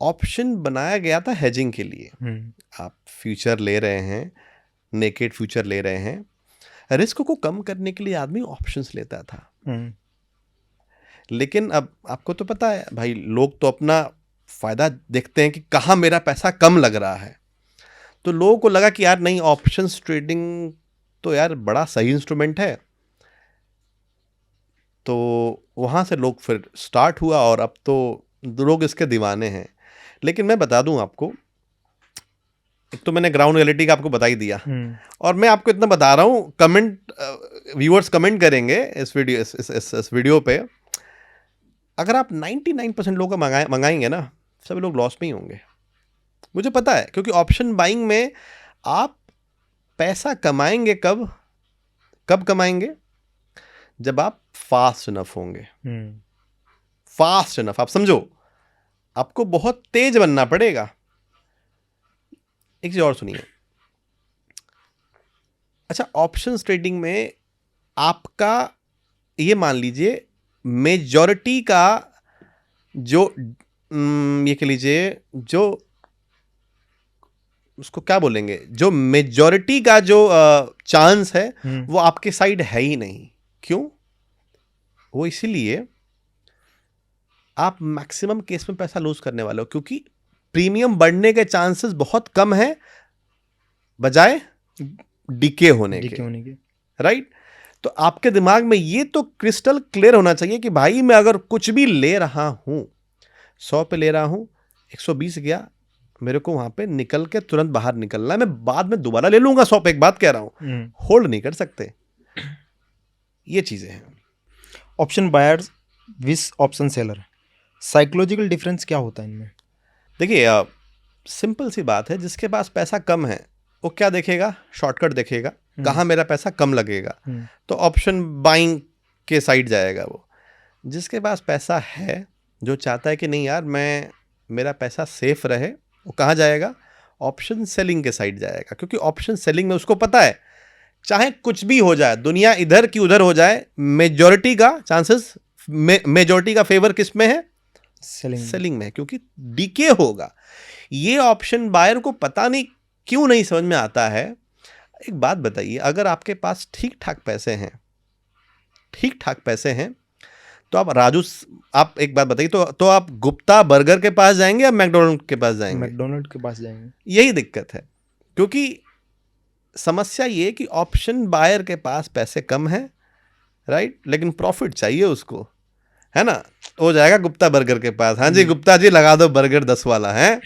ऑप्शन बनाया गया था हेजिंग के लिए, आप फ्यूचर ले रहे हैं, नेकेड फ्यूचर ले रहे हैं, रिस्क को कम करने के लिए आदमी ऑप्शंस लेता था। लेकिन अब आपको तो पता है भाई, लोग तो अपना फायदा देखते हैं कि कहाँ मेरा पैसा कम लग रहा है। तो लोगों को लगा कि यार नहीं, ऑप्शंस ट्रेडिंग तो यार बड़ा सही इंस्ट्रूमेंट है। तो वहाँ से लोग फिर स्टार्ट हुआ और अब तो लोग इसके दीवाने हैं। लेकिन मैं बता दूं आपको, एक तो मैंने ग्राउंड रियलिटी का आपको बता ही दिया, और मैं आपको इतना बता रहा हूँ, कमेंट व्यूअर्स कमेंट करेंगे इस वीडियो पे, अगर आप 99% लोगों का मंगाएंगे ना, सभी लोग लॉस में ही होंगे। मुझे पता है, क्योंकि ऑप्शन बाइंग में आप पैसा कमाएंगे कब कमाएंगे? जब आप फास्ट इनफ होंगे। फास्ट इनफ, आप समझो, आपको बहुत तेज बनना पड़ेगा। एक चीज और सुनिए, अच्छा ऑप्शंस ट्रेडिंग में आपका, ये मान लीजिए मेजॉरिटी का जो ये कह लीजिए, जो उसको क्या बोलेंगे, जो मेजॉरिटी का जो चांस है वो आपके साइड है ही नहीं। क्यों? वो इसीलिए आप मैक्सिमम केस में पैसा लूज करने वाले हो, क्योंकि प्रीमियम बढ़ने के चांसेस बहुत कम है बजाय डीके होने के। राइट? तो आपके दिमाग में ये तो क्रिस्टल क्लियर होना चाहिए कि भाई मैं अगर कुछ भी ले रहा हूं, 100 पे ले रहा हूं, 120 गया, मेरे को वहां पे निकल के तुरंत बाहर निकलना है, मैं बाद में दोबारा ले लूंगा 100 पे, एक बात कह रहा हूं, होल्ड नहीं कर सकते। ये चीजें हैं। ऑप्शन बायर्स विस ऑप्शन सेलर, साइकोलॉजिकल डिफरेंस क्या होता है इनमें? देखिए सिंपल सी बात है, जिसके पास पैसा कम है वो क्या देखेगा? शॉर्टकट देखेगा, कहाँ मेरा पैसा कम लगेगा, तो ऑप्शन बाइंग के साइड जाएगा वो। जिसके पास पैसा है, जो चाहता है कि नहीं यार मैं, मेरा पैसा सेफ रहे, वो कहाँ जाएगा? ऑप्शन सेलिंग के साइड जाएगा। क्योंकि ऑप्शन सेलिंग में उसको पता है चाहे कुछ भी हो जाए, दुनिया इधर की उधर हो जाए, मेजॉरिटी का चांसेस, मेजॉरिटी का फेवर किस में है? सेलिंग में है, क्योंकि डीके होगा। ये ऑप्शन बायर को पता नहीं क्यों नहीं समझ में आता है। एक बात बताइए, अगर आपके पास ठीक ठाक पैसे हैं तो आप एक बात बताइए, तो आप गुप्ता बर्गर के पास जाएंगे या मैकडोनल्ड के पास जाएंगे? मैकडोनल्ड के पास जाएंगे। यही दिक्कत है, क्योंकि समस्या ये कि ऑप्शन बायर के पास पैसे कम है, राइट, लेकिन प्रॉफिट चाहिए उसको, है ना, हो जाएगा गुप्ता बर्गर के पास, हाँ जी गुप्ता जी लगा दो बर्गर 10 वाला है।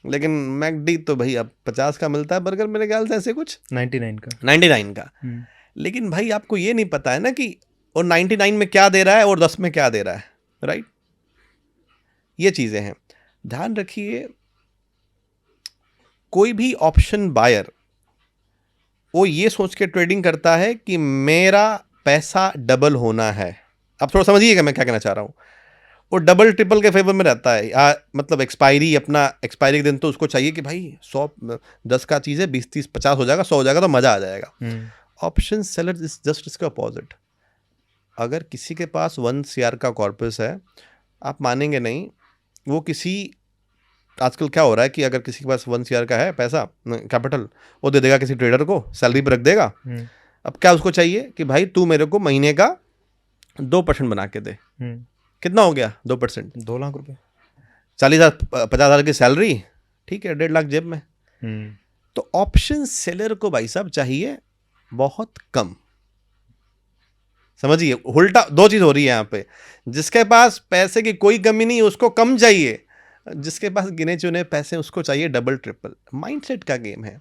लेकिन मैकडी तो भाई अब 50 का मिलता है बर्गर, मेरे ख्याल से ऐसे कुछ 99 का। लेकिन भाई आपको ये नहीं पता है ना कि और 99 में क्या दे रहा है और 10 में क्या दे रहा है, राइट? ये चीजें हैं, ध्यान रखिए। कोई भी ऑप्शन बायर वो ये सोच के ट्रेडिंग करता है कि मेरा पैसा डबल होना है। अब थोड़ा समझिएगा मैं क्या कहना चाह रहा हूं। वो डबल ट्रिपल के फेवर में रहता है, मतलब एक्सपायरी के दिन तो उसको चाहिए कि भाई 10 का चीज़ है, 20 30 50 हो जाएगा, 100 हो जाएगा तो मज़ा आ जाएगा। ऑप्शन सेलर इज जस्ट इसके अपोजिट। अगर किसी के पास 1 CR का कॉर्पस है, आप मानेंगे नहीं, वो किसी, आजकल क्या हो रहा है कि अगर किसी के पास 1 CR का है पैसा, कैपिटल, वो दे देगा किसी ट्रेडर को, सैलरी पर रख देगा। अब क्या उसको चाहिए कि भाई तू मेरे को महीने का 2% बना के दे। कितना हो गया 2%? 2 लाख रुपए, 40,000 50,000 की सैलरी, ठीक है, 1.5 लाख जेब में। तो ऑप्शन सेलर को भाई साहब चाहिए बहुत कम। समझिए, उल्टा 2 चीज हो रही है यहाँ पे। जिसके पास पैसे की कोई कमी नहीं, उसको कम चाहिए, जिसके पास गिने चुने पैसे उसको चाहिए डबल ट्रिपल। माइंडसेट का गेम है।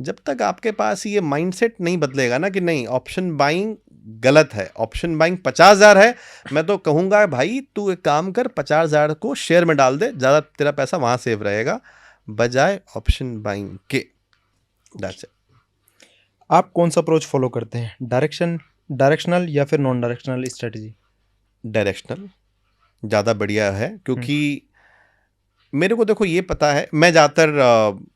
जब तक आपके पास ये माइंडसेट नहीं बदलेगा ना कि नहीं ऑप्शन बाइंग गलत है, ऑप्शन बाइंग 50,000 है, मैं तो कहूँगा भाई तू एक काम कर 50,000 को शेयर में डाल दे, ज़्यादा तेरा पैसा वहाँ सेव रहेगा बजाय ऑप्शन बाइंग के। That's it. आप कौन सा अप्रोच फॉलो करते हैं, डायरेक्शनल या फिर नॉन डायरेक्शनल स्ट्रेटजी? डायरेक्शनल ज़्यादा बढ़िया है, क्योंकि मेरे को देखो ये पता है, मैं ज़्यादातर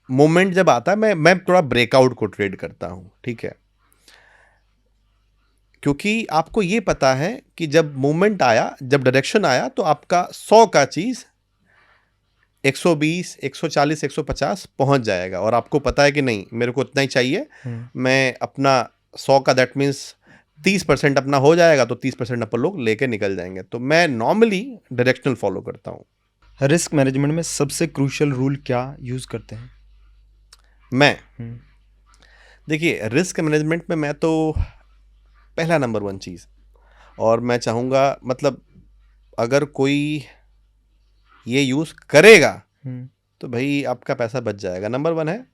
मोमेंट जब आता है मैं थोड़ा ब्रेकआउट को ट्रेड करता हूँ, ठीक है, क्योंकि आपको ये पता है कि जब मोमेंट आया, जब डायरेक्शन आया तो आपका 100 का चीज़ 120, 140, 150 पहुंच जाएगा और आपको पता है कि नहीं मेरे को इतना ही चाहिए, मैं अपना 100 का दैट मीन्स 30% अपना हो जाएगा तो 30% अपन लोग लेके निकल जाएंगे। तो मैं नॉर्मली डायरेक्शनल फॉलो करता हूँ। रिस्क मैनेजमेंट में सबसे क्रूशियल रूल क्या यूज़ करते हैं? मैं देखिए रिस्क मैनेजमेंट में मैं तो पहला नंबर 1 चीज़, और मैं चाहूँगा मतलब अगर कोई ये यूज़ करेगा तो भाई आपका पैसा बच जाएगा। नंबर 1 है,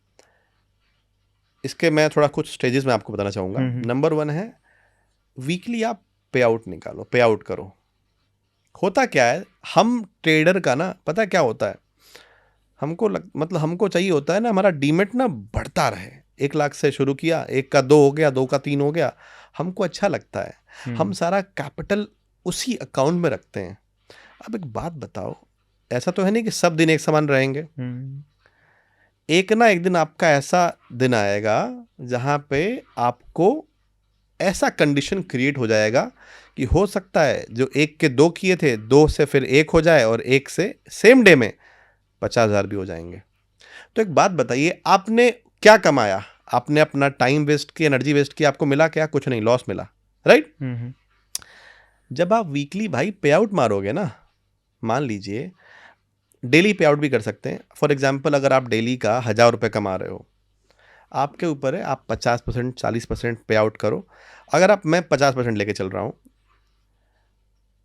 इसके मैं थोड़ा कुछ स्टेजेस में आपको बताना चाहूँगा। नंबर 1 है वीकली आप पे आउट निकालो, पे आउट करो। होता क्या है, हम ट्रेडर का ना पता क्या होता है, मतलब हमको चाहिए होता है ना हमारा डीमेट ना बढ़ता रहे। 1 लाख से शुरू किया, 1 का 2 हो गया, 2 का 3 हो गया, हमको अच्छा लगता है, हम सारा कैपिटल उसी अकाउंट में रखते हैं। अब एक बात बताओ, ऐसा तो है नहीं कि सब दिन एक समान रहेंगे। एक ना एक दिन आपका ऐसा दिन आएगा जहां पे आपको ऐसा कंडीशन क्रिएट हो जाएगा कि हो सकता है जो 1 के 2 किए थे 2 से फिर 1 हो जाए और 1 से सेम डे में 50,000 भी हो जाएंगे। तो एक बात बताइए, आपने क्या कमाया? आपने अपना टाइम वेस्ट किया, एनर्जी वेस्ट किया, आपको मिला क्या? कुछ नहीं, लॉस मिला, राइट? जब आप वीकली भाई पे आउट मारोगे ना, मान लीजिए डेली पे आउट भी कर सकते हैं। फॉर एग्जाम्पल अगर आप डेली का 1,000 रुपये कमा रहे हो, आपके ऊपर है, आप 50%, 40% पे आउट करो। अगर मैं 50% लेके चल रहा हूँ,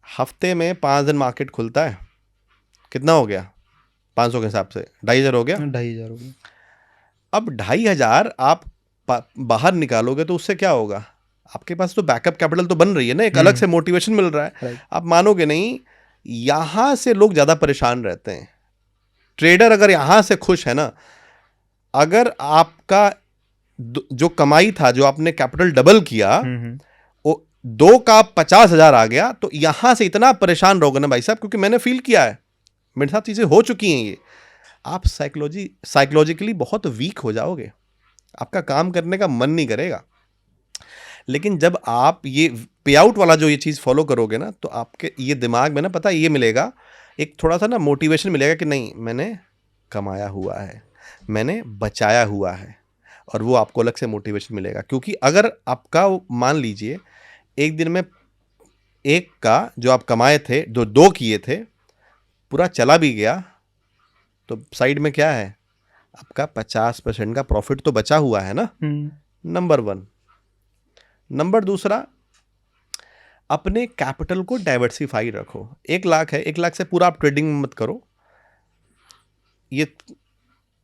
हफ्ते में 5 दिन मार्केट खुलता है, कितना हो गया? 500 के हिसाब से 2,500 हो गया। 2,500 हो गया। अब 2,500 आप बाहर निकालोगे तो उससे क्या होगा? आपके पास तो बैकअप कैपिटल तो बन रही है ना, एक अलग से मोटिवेशन मिल रहा है। आप मानोगे नहीं, यहां से लोग ज्यादा परेशान रहते हैं। ट्रेडर अगर यहां से खुश है ना, अगर आपका जो कमाई था, जो आपने कैपिटल डबल किया, वो 2 का 50,000 आ गया, तो यहां से इतना परेशान रहोगे ना भाई साहब, क्योंकि मैंने फील किया है, मेरे साथ चीजें हो चुकी हैं। ये आप साइकोलॉजिकली बहुत वीक हो जाओगे, आपका काम करने का मन नहीं करेगा। लेकिन जब आप ये पे आउट वाला जो ये चीज़ फॉलो करोगे ना, तो आपके ये दिमाग में ना पता ये मिलेगा, एक थोड़ा सा ना मोटिवेशन मिलेगा कि नहीं मैंने कमाया हुआ है, मैंने बचाया हुआ है, और वो आपको अलग से मोटिवेशन मिलेगा। क्योंकि अगर आपका मान लीजिए एक दिन में 1 का जो आप कमाए थे, जो 2 किए थे, पूरा चला भी गया, तो साइड में क्या है? आपका 50% का प्रॉफिट तो बचा हुआ है ना। नंबर 1। नंबर 2, अपने कैपिटल को डाइवर्सिफाई रखो। 1 लाख है, 1 लाख से पूरा आप ट्रेडिंग मत करो। ये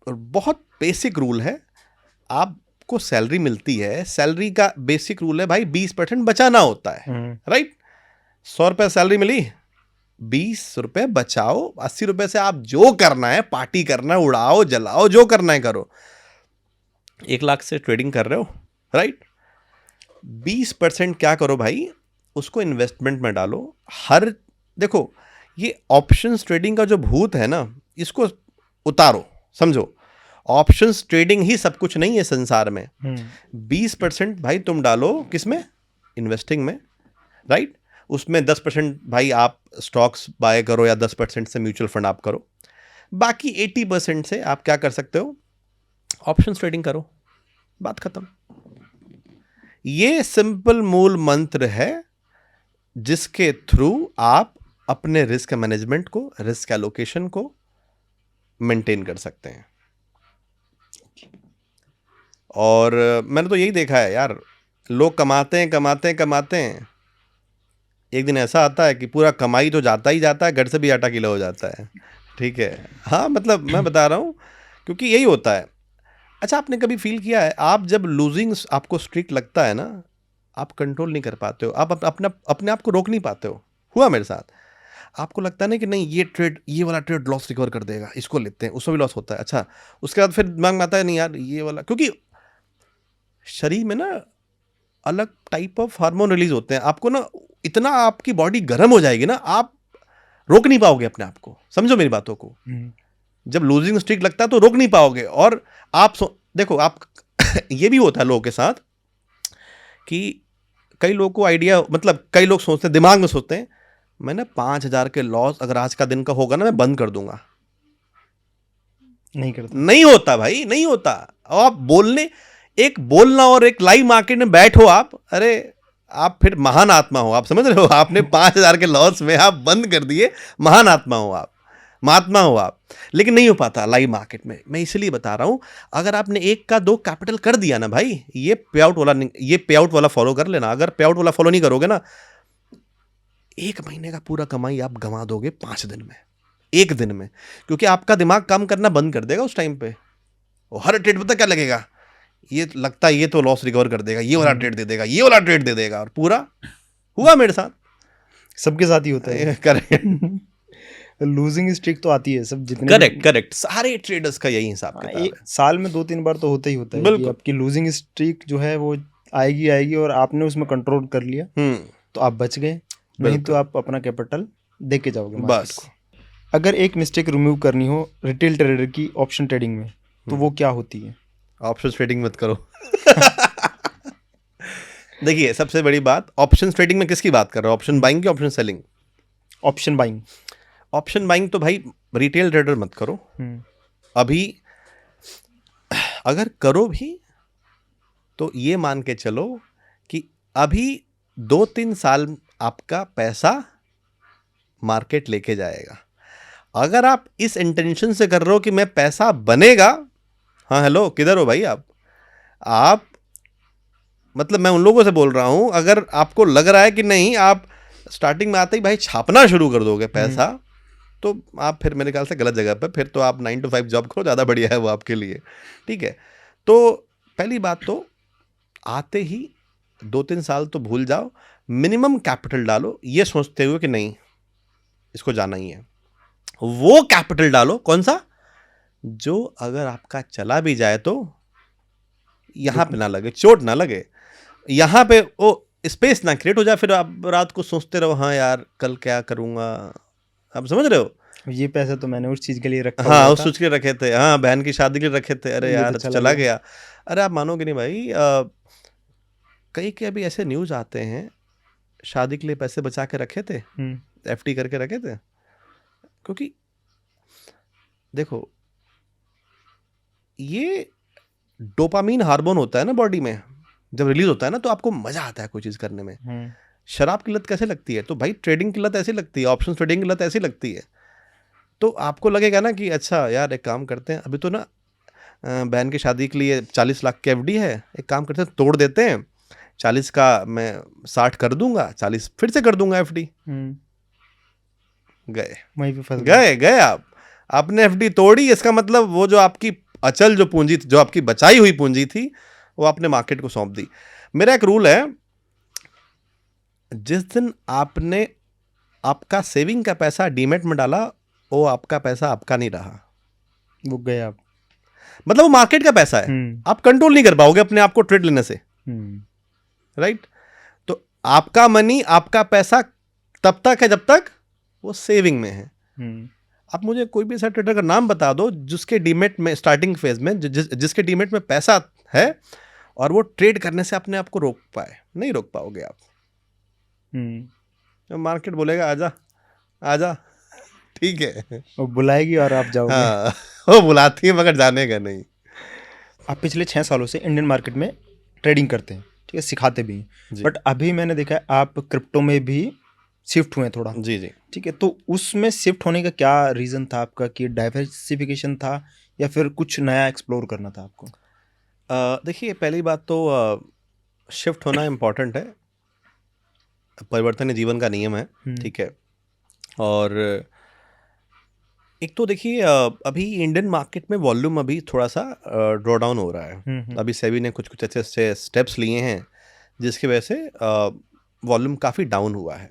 बहुत बेसिक रूल है। आपको सैलरी मिलती है, सैलरी का बेसिक रूल है भाई 20% बचाना होता है, राइट? 100 रुपये सैलरी मिली, 20 रुपये बचाओ, 80 रुपये से आप जो करना है, पार्टी करना है, उड़ाओ, जलाओ, जो करना है करो। 1 लाख से ट्रेडिंग कर रहे हो, राइट? 20% क्या करो भाई, उसको इन्वेस्टमेंट में डालो। देखो ये ऑप्शंस ट्रेडिंग का जो भूत है ना, इसको उतारो, समझो। ऑप्शंस ट्रेडिंग ही सब कुछ नहीं है संसार में। 20% भाई तुम डालो किसमें? इन्वेस्टिंग में, राइट? उसमें 10% भाई आप स्टॉक्स बाय करो, या 10% से म्यूचुअल फंड आप करो। बाकी 80% से आप क्या कर सकते हो? ऑप्शंस ट्रेडिंग करो, बात खत्म। ये सिंपल मूल मंत्र है जिसके थ्रू आप अपने रिस्क मैनेजमेंट को, रिस्क एलोकेशन को मेंटेन कर सकते हैं। और मैंने तो यही देखा है यार, लोग कमाते हैं, एक दिन ऐसा आता है कि पूरा कमाई तो जाता ही जाता है, घर से भी आटा गीला हो जाता है, ठीक है। हाँ मतलब मैं बता रहा हूँ क्योंकि यही होता है। अच्छा आपने कभी फील किया है आप जब लूजिंग आपको स्ट्रीक लगता है ना, आप कंट्रोल नहीं कर पाते हो, आप अपना अपने आप को रोक नहीं पाते हो। हुआ मेरे साथ। आपको लगता है ना कि नहीं ये वाला ट्रेड लॉस रिकवर कर देगा, इसको लेते हैं, उसमें भी लॉस होता है। अच्छा उसके बाद फिर दिमाग में आता है नहीं यार ये वाला, क्योंकि शरीर में ना अलग टाइप ऑफ हार्मोन रिलीज होते हैं। आपको ना इतना आपकी बॉडी गर्म हो जाएगी ना, आप रोक नहीं पाओगे अपने आप को। समझो मेरी बातों को। जब लूजिंग स्ट्रीक लगता है तो रोक नहीं पाओगे। और आप देखो आप ये भी होता है लोगों के साथ कि कई लोगों को आइडिया, मतलब कई लोग सोचते हैं, दिमाग में सोचते हैं मैं ना 5,000 के लॉस अगर आज का दिन का होगा ना मैं बंद कर दूंगा। नहीं करता। नहीं होता भाई, नहीं होता। और आप बोलना और एक लाइव मार्केट में बैठो आप, अरे आप फिर महान आत्मा हो। आप समझ रहे हो, आपने 5,000 के लॉस में आप बंद कर दिए, महान आत्मा हो आप, महात्मा हो आप। लेकिन नहीं हो पाता लाइव मार्केट में। मैं इसलिए बता रहा हूं, अगर आपने 1 का 2 कैपिटल कर दिया ना भाई, ये पे आउट वाला फॉलो कर लेना। अगर पे आउट वाला फॉलो नहीं करोगे ना, 1 महीने का पूरा कमाई आप गंवा दोगे 5 दिन में, 1 दिन में। क्योंकि आपका दिमाग काम करना बंद कर देगा उस टाइम पे। और हर ट्रेड पता क्या लगेगा, ये लगता है ये तो लॉस रिकवर कर देगा, ये वाला ट्रेड दे देगा, ये वाला ट्रेड दे देगा। और पूरा हुआ मेरे साथ, सबके साथ ही होता है। करेक्ट लूजिंग स्ट्रीक तो आती है सब जितने करेक्ट करेक्ट, सारे ट्रेडर्स का यही हिसाब किताब एक है। साल में 2-3 बार तो होता ही होता है कि बिल्कुल। आपकी लूजिंग स्ट्रीक जो है वो आएगी आएगी और आपने उसमें कंट्रोल कर लिया तो आप बच गए, नहीं तो आप अपना कैपिटल दे के जाओगे मार्केट बस। को। अगर एक मिस्टेक रिमूव करनी हो रिटेल ट्रेडर की ऑप्शन ट्रेडिंग में तो वो क्या होती है? ऑप्शन ट्रेडिंग मत करो। देखिए सबसे बड़ी बात, ऑप्शन ट्रेडिंग में किसकी बात कर रहे हो, ऑप्शन बाइंग की option selling? Option buying. Option buying तो भाई रिटेल ट्रेडर मत करो अभी। अगर करो भी तो ये मान के चलो कि अभी 2-3 साल आपका पैसा मार्केट लेके जाएगा। अगर आप इस इंटेंशन से कर रहे हो कि मैं पैसा बनेगा, हाँ हेलो किधर हो भाई आप मतलब मैं उन लोगों से बोल रहा हूं, अगर आपको लग रहा है कि नहीं आप स्टार्टिंग में आते ही भाई छापना शुरू कर दोगे पैसा, तो आप फिर मेरे ख्याल से गलत जगह पे, फिर तो आप 9 to 5 जॉब करो, ज़्यादा बढ़िया है वो आपके लिए। ठीक है, तो पहली बात तो आते ही 2-3 साल तो भूल जाओ, मिनिमम कैपिटल डालो ये सोचते हुए कि नहीं इसको जाना ही है। वो कैपिटल डालो कौन सा, जो अगर आपका चला भी जाए तो यहां पे ना लगे, चोट ना लगे, यहां पे वो स्पेस ना क्रिएट हो जाए, फिर आप रात को सोचते रहो हाँ यार कल क्या करूंगा। आप समझ रहे हो, ये पैसा तो मैंने उस चीज के लिए रखा हाँ हुआ उस था, सोच के रखे थे, हाँ बहन की शादी के लिए रखे थे, अरे ये यार तो चला गया। अरे आप मानोगे नहीं भाई, कई के अभी ऐसे न्यूज आते हैं, शादी के लिए पैसे बचा के रखे थे, एफडी करके रखे थे। क्योंकि देखो ये डोपामीन हार्मोन होता है ना बॉडी में, जब रिलीज होता है ना तो आपको मजा आता है कोई चीज करने में। शराब की लत कैसे लगती है, तो भाई ट्रेडिंग की लत ऐसी लगती है, ऑप्शन ट्रेडिंग की लत ऐसी लगती है। तो आपको लगेगा ना कि अच्छा यार एक काम करते हैं, अभी तो ना बहन की शादी के लिए 40 लाख की एफडी है, एक काम करते हैं तोड़ देते हैं, 40 का मैं 60 कर दूंगा, 40 फिर से कर दूंगा एफडी। गए वहीं पे फंस गए आपने एफडी तोड़ी, इसका मतलब वो जो आपकी अचल जो पूंजी, जो आपकी बचाई हुई पूंजी थी, वो आपने मार्केट को सौंप दी। मेरा एक रूल है, जिस दिन आपने आपका सेविंग का पैसा डीमेट में डाला, वो आपका पैसा आपका नहीं रहा, वो गए आप, मतलब वो मार्केट का पैसा है, आप कंट्रोल नहीं कर पाओगे अपने आप को ट्रेड लेने से, राइट। तो आपका मनी, आपका पैसा तब तक है जब तक वो सेविंग में है। आप मुझे कोई भी ऐसा ट्रेडर का नाम बता दो जिसके डीमेट में स्टार्टिंग फेज में जिसके डीमेट में पैसा है और वो ट्रेड करने से अपने आप को रोक पाए, नहीं रोक पाओगे आप। मार्केट बोलेगा आजा आजा, ठीक है, वो बुलाएगी और आप जाओगे। हाँ वो बुलाती है मगर जाने का नहीं। आप पिछले 6 सालों से इंडियन मार्केट में ट्रेडिंग करते हैं, ठीक है, सिखाते भी हैं, बट अभी मैंने देखा है आप क्रिप्टो में भी शिफ्ट हुए थोड़ा। जी जी, ठीक है, तो उसमें शिफ्ट होने का क्या रीज़न था आपका, कि डाइवर्सिफिकेशन था या फिर कुछ नया एक्सप्लोर करना था आपको? देखिए पहली बात तो शिफ्ट होना इम्पॉर्टेंट है, परिवर्तन जीवन का नियम है, ठीक है। और एक तो देखिए अभी इंडियन मार्केट में वॉल्यूम अभी थोड़ा सा ड्रॉ डाउन हो रहा है। अभी सेबी ने कुछ कुछ अच्छे स्टेप्स लिए हैं जिसकी वजह से वॉल्यूम काफ़ी डाउन हुआ है।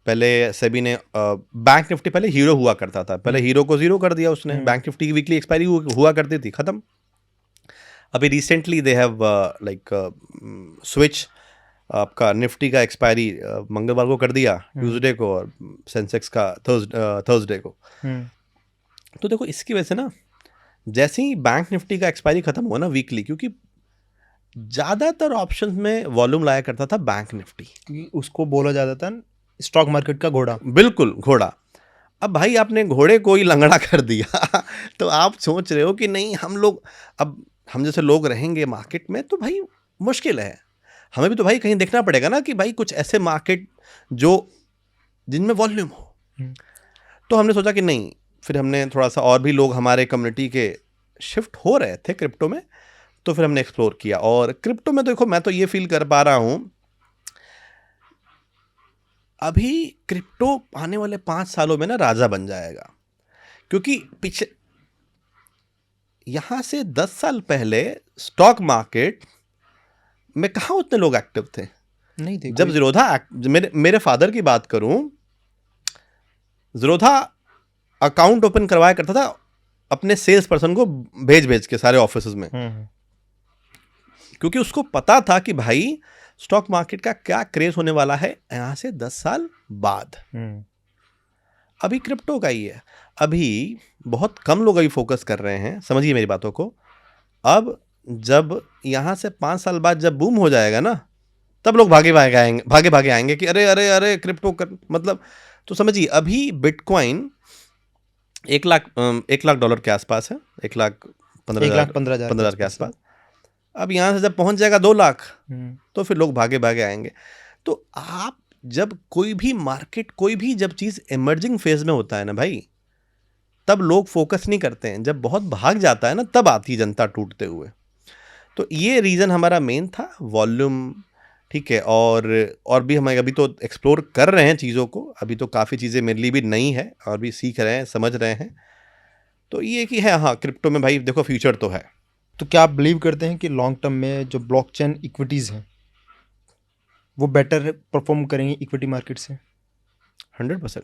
पहले सेबी ने बैंक निफ्टी पहले हीरो हुआ करता था, पहले हीरो को जीरो कर दिया उसने। बैंक निफ्टी की वीकली एक्सपायरी हुआ करती थी, खत्म। अभी रिसेंटली दे हैव स्विच आपका निफ्टी का एक्सपायरी मंगलवार को कर दिया, ट्यूसडे को, और सेंसेक्स का थर्सडे को। तो देखो इसकी वजह से ना, जैसे ही बैंक निफ्टी का एक्सपायरी खत्म हुआ ना वीकली, क्योंकि ज़्यादातर ऑप्शंस में वॉल्यूम लाया करता था बैंक निफ्टी, क्योंकि उसको बोला जाता था स्टॉक मार्केट का घोड़ा। बिल्कुल घोड़ा। अब भाई आपने घोड़े को ही लंगड़ा कर दिया तो आप सोच रहे हो कि नहीं हम जैसे लोग रहेंगे मार्केट में तो भाई मुश्किल है। हमें भी तो भाई कहीं देखना पड़ेगा ना कि भाई कुछ ऐसे मार्केट जिनमें वॉल्यूम हो। तो हमने सोचा कि नहीं, फिर हमने थोड़ा सा, और भी लोग हमारे कम्युनिटी के शिफ्ट हो रहे थे क्रिप्टो में, तो फिर हमने एक्सप्लोर किया। और क्रिप्टो में देखो मैं तो ये फील कर पा रहा हूँ अभी क्रिप्टो आने वाले 5 सालों में ना राजा बन जाएगा। क्योंकि पीछे यहां से 10 साल पहले स्टॉक मार्केट में कहाँ उतने लोग एक्टिव थे? नहीं थे। जब ज़ीरोधा मेरे फादर की बात करूं, ज़ीरोधा अकाउंट ओपन करवाया करता था अपने सेल्स पर्सन को भेज के सारे ऑफिस में, क्योंकि उसको पता था कि भाई स्टॉक मार्केट का क्या क्रेज होने वाला है यहां से 10 साल बाद। अभी क्रिप्टो का ही है। अभी बहुत कम लोग अभी फोकस कर रहे हैं, समझिए मेरी बातों को। अब जब यहां से 5 साल बाद जब बूम हो जाएगा ना, तब लोग भागे भागे आएंगे कि अरे अरे अरे क्रिप्टो मतलब। तो समझिए अभी बिटकॉइन 1 लाख डॉलर के आसपास है, 1,15,000 के आसपास। अब यहाँ से जब पहुँच जाएगा 2 लाख, तो फिर लोग भागे आएंगे। तो आप जब कोई भी जब चीज़ इमर्जिंग फेज में होता है ना भाई, तब लोग फोकस नहीं करते हैं। जब बहुत भाग जाता है ना, तब आती है जनता टूटते हुए। तो ये रीज़न हमारा मेन था, वॉल्यूम। ठीक है, और भी हम अभी तो एक्सप्लोर कर रहे हैं चीज़ों को। अभी तो काफ़ी चीज़ें मेरे लिए भी नई है और भी सीख रहे हैं, समझ रहे हैं। तो ये कि है, हाँ, क्रिप्टो में भाई देखो फ्यूचर तो है। तो क्या आप बिलीव करते हैं कि लॉन्ग टर्म में जो ब्लॉकचेन इक्विटीज़ हैं वो बेटर परफॉर्म करेंगे इक्विटी मार्केट से? 100%।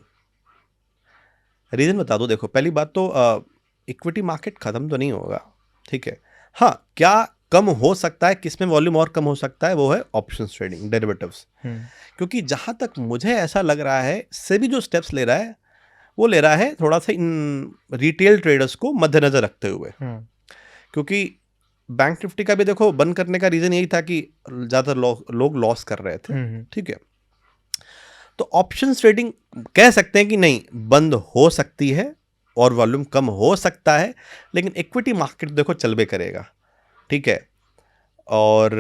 रीज़न बता दो। देखो पहली बात तो इक्विटी मार्केट ख़त्म तो नहीं होगा, ठीक है। हाँ, क्या कम हो सकता है, किसमें वॉल्यूम और कम हो सकता है, वो है ऑप्शंस ट्रेडिंग, डेरिवेटिव्स। क्योंकि जहाँ तक मुझे ऐसा लग रहा है, सेबी जो स्टेप्स ले रहा है वो ले रहा है थोड़ा सा इन रिटेल ट्रेडर्स को मद्देनजर रखते हुए। क्योंकि बैंक निफ्टी का भी देखो बंद करने का रीज़न यही था कि ज़्यादातर लोग लॉस कर रहे थे, ठीक है। तो ऑप्शंस ट्रेडिंग कह सकते हैं कि नहीं, बंद हो सकती है और वॉल्यूम कम हो सकता है, लेकिन इक्विटी मार्केट देखो चलबे करेगा, ठीक है। और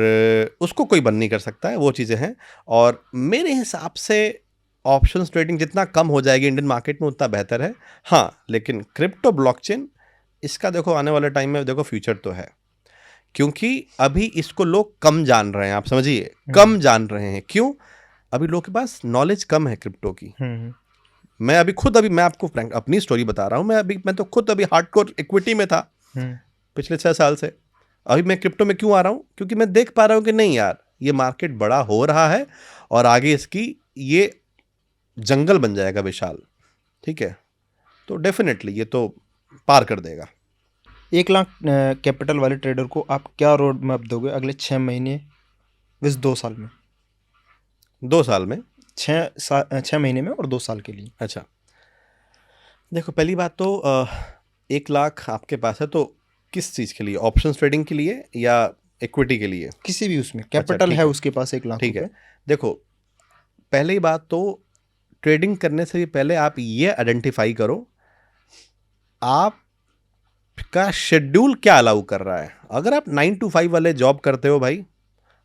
उसको कोई बंद नहीं कर सकता है, वो चीज़ें हैं। और मेरे हिसाब से ऑप्शंस ट्रेडिंग जितना कम हो जाएगी इंडियन मार्केट में उतना बेहतर है। हाँ, लेकिन क्रिप्टो ब्लॉकचेन, इसका देखो आने वाले टाइम में देखो फ्यूचर तो है। क्योंकि अभी इसको लोग कम जान रहे हैं, आप समझिए, कम जान रहे हैं। क्यों? अभी लोग के पास नॉलेज कम है क्रिप्टो की। मैं आपको फ्रैंक अपनी स्टोरी बता रहा हूँ। मैं तो खुद अभी हार्डकोर इक्विटी में था पिछले 6 साल से। अभी मैं क्रिप्टो में क्यों आ रहा हूँ? क्योंकि मैं देख पा रहा हूँ कि नहीं यार, ये मार्केट बड़ा हो रहा है और आगे इसकी ये जंगल बन जाएगा विशाल, ठीक है। तो डेफिनेटली ये तो पार कर देगा। 1 लाख कैपिटल वाले ट्रेडर को आप क्या रोड मैप दोगे अगले 6 महीने विस 2 साल में? 2 साल में 6 महीने में और 2 साल के लिए। अच्छा, देखो पहली बात तो 1 लाख आपके पास है तो किस चीज़ के लिए? ऑप्शंस ट्रेडिंग के लिए या इक्विटी के लिए? किसी भी उसमें कैपिटल है उसके पास 1 लाख, ठीक है। देखो पहली बात तो ट्रेडिंग करने से भी पहले आप ये आइडेंटिफाई करो आपका शेड्यूल क्या अलाउ कर रहा है। अगर आप 9 to 5 वाले जॉब करते हो भाई,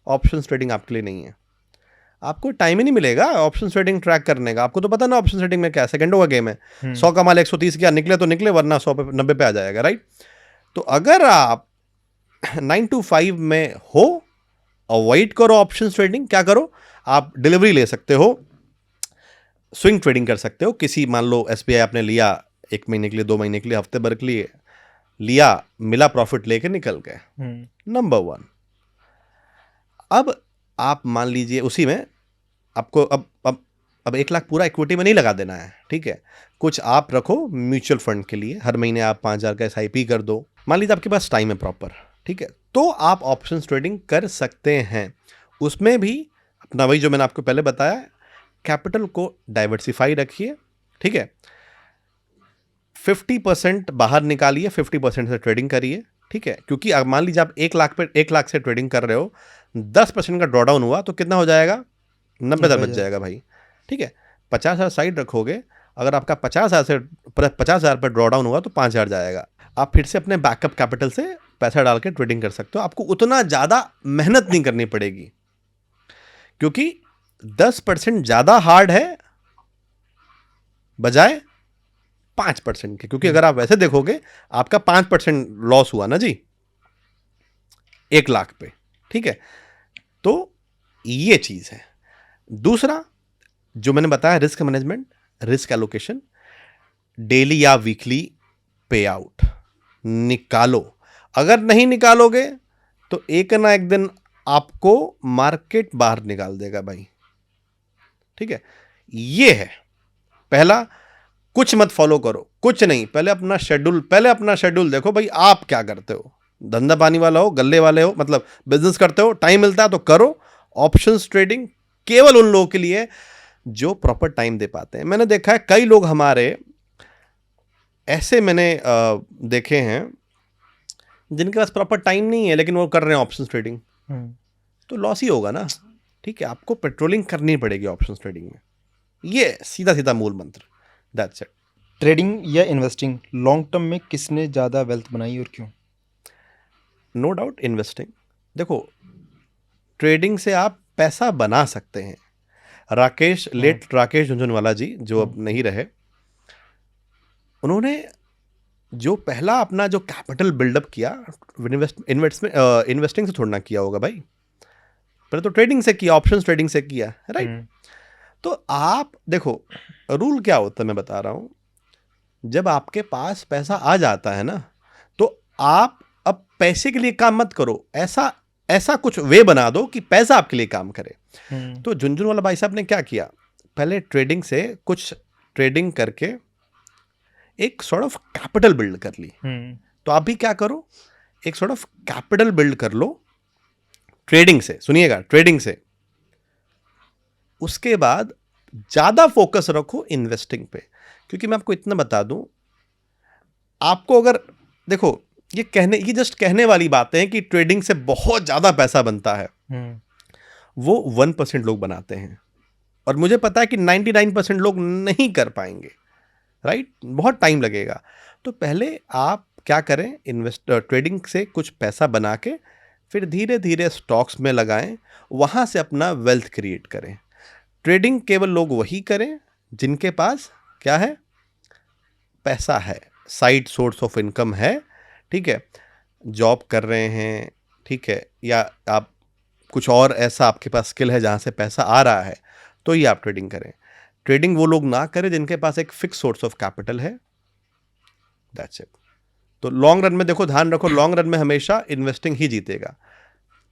ऑप्शंस ट्रेडिंग आपके लिए नहीं है। आपको टाइम ही नहीं मिलेगा ऑप्शन ट्रेडिंग ट्रैक करने का। आपको तो पता ना ऑप्शन ट्रेडिंग में क्या सेकंडों का गेम है। 100 का माल 130 क्या निकले तो निकले, वरना 100 पे 90 पे आ जाएगा, राइट। तो अगर आप 9 to 5 में हो, अवॉइड करो ऑप्शन ट्रेडिंग। क्या करो, आप डिलीवरी ले सकते हो, स्विंग ट्रेडिंग कर सकते हो। किसी मान लो SBI आपने लिया 1 महीने के लिए, 2 महीने के लिए, हफ्ते भर के लिए लिया, मिला प्रॉफिट, लेके निकल गए। नंबर 1। अब आप मान लीजिए उसी में आपको अब 1 लाख पूरा इक्विटी में नहीं लगा देना है, ठीक है। कुछ आप रखो म्यूचुअल फंड के लिए, हर महीने आप 5,000 का SIP कर दो। मान लीजिए आपके पास टाइम है प्रॉपर, ठीक है, तो आप ऑप्शन ट्रेडिंग कर सकते हैं। उसमें भी अपना वही जो मैंने आपको पहले बताया, कैपिटल को डाइवर्सिफाई रखिए, ठीक है। 50% बाहर निकालिए, 50% से ट्रेडिंग करिए, ठीक है। क्योंकि अब मान लीजिए आप 1 लाख से ट्रेडिंग कर रहे हो, 10% का ड्रॉडाउन हुआ तो कितना हो जाएगा? 90,000 बच जाएगा भाई, ठीक है। 50,000 साइड रखोगे, अगर आपका 50,000 पर ड्रॉडाउन हुआ तो 5,000 जाएगा। आप फिर से अपने बैकअप कैपिटल से पैसा डाल के ट्रेडिंग कर सकते हो। आपको उतना ज़्यादा मेहनत नहीं करनी पड़ेगी, क्योंकि 10% ज़्यादा हार्ड है बजाय 5% के। क्योंकि अगर आप वैसे देखोगे, आपका 5% लॉस हुआ ना जी 1 लाख पे, ठीक है। तो ये चीज़ है। दूसरा जो मैंने बताया, risk management, risk allocation, daily या वीकली पे आउट निकालो। अगर नहीं निकालोगे तो एक ना एक दिन आपको मार्केट बाहर निकाल देगा भाई, ठीक है। ये है पहला। कुछ मत फॉलो करो, कुछ नहीं, पहले अपना शेड्यूल देखो भाई, आप क्या करते हो। धंधा पानी वाला हो, गल्ले वाले हो, मतलब बिजनेस करते हो, टाइम मिलता है तो करो। ऑप्शंस ट्रेडिंग केवल उन लोगों के लिए जो प्रॉपर टाइम दे पाते हैं। मैंने देखा है कई लोग हमारे ऐसे मैंने देखे हैं जिनके पास प्रॉपर टाइम नहीं है, लेकिन वो कर रहे हैं ऑप्शंस ट्रेडिंग, तो लॉस ही होगा ना, ठीक है। आपको पेट्रोलिंग करनी पड़ेगी ऑप्शंस ट्रेडिंग में। ये सीधा मूल मंत्र, दैट्स इट। ट्रेडिंग या इन्वेस्टिंग, लॉन्ग टर्म में किसने ज़्यादा वेल्थ बनाई और क्यों? No doubt investing. देखो, ट्रेडिंग से आप पैसा बना सकते हैं। लेट राकेश झुनझुनवाला जी, जो अब नहीं रहे, उन्होंने जो पहला अपना जो कैपिटल बिल्डअप किया, इन्वेस्टिंग से थोड़ा ना किया होगा भाई, पहले तो ट्रेडिंग से किया, ऑप्शंस ट्रेडिंग से किया, राइट। तो आप देखो, रूल क्या होता है मैं बता रहा हूं। जब आपके पास पैसा आ जाता है ना, तो आप अब पैसे के लिए काम मत करो, ऐसा कुछ वे बना दो कि पैसा आपके लिए काम करे। तो झुनझुनवाला भाई साहब ने क्या किया, पहले ट्रेडिंग से कुछ ट्रेडिंग करके एक सॉर्ट ऑफ कैपिटल बिल्ड कर ली। तो आप भी क्या करो, एक सॉर्ट ऑफ कैपिटल बिल्ड कर लो ट्रेडिंग से। सुनिएगा, ट्रेडिंग से। उसके बाद ज्यादा फोकस रखो इन्वेस्टिंग पे। क्योंकि मैं आपको इतना बता दूं, आपको अगर देखो, ये जस्ट कहने वाली बातें हैं कि ट्रेडिंग से बहुत ज्यादा पैसा बनता है, वो 1% लोग बनाते हैं, और मुझे पता है कि 99% लोग नहीं कर पाएंगे, राइट। बहुत टाइम लगेगा। तो पहले आप क्या करें, ट्रेडिंग से कुछ पैसा बना के फिर धीरे धीरे स्टॉक्स में लगाएं, वहां से अपना वेल्थ क्रिएट करें। ट्रेडिंग केवल लोग वही करें जिनके पास क्या है, पैसा है, साइड सोर्स ऑफ इनकम है, ठीक है। जॉब कर रहे हैं, ठीक है, या आप कुछ और ऐसा आपके पास स्किल है जहां से पैसा आ रहा है, तो ये आप ट्रेडिंग करें। ट्रेडिंग वो लोग ना करें जिनके पास एक फिक्स सोर्स ऑफ कैपिटल है, दैट्स इट। तो लॉन्ग रन में देखो, ध्यान रखो, लॉन्ग रन में हमेशा इन्वेस्टिंग ही जीतेगा,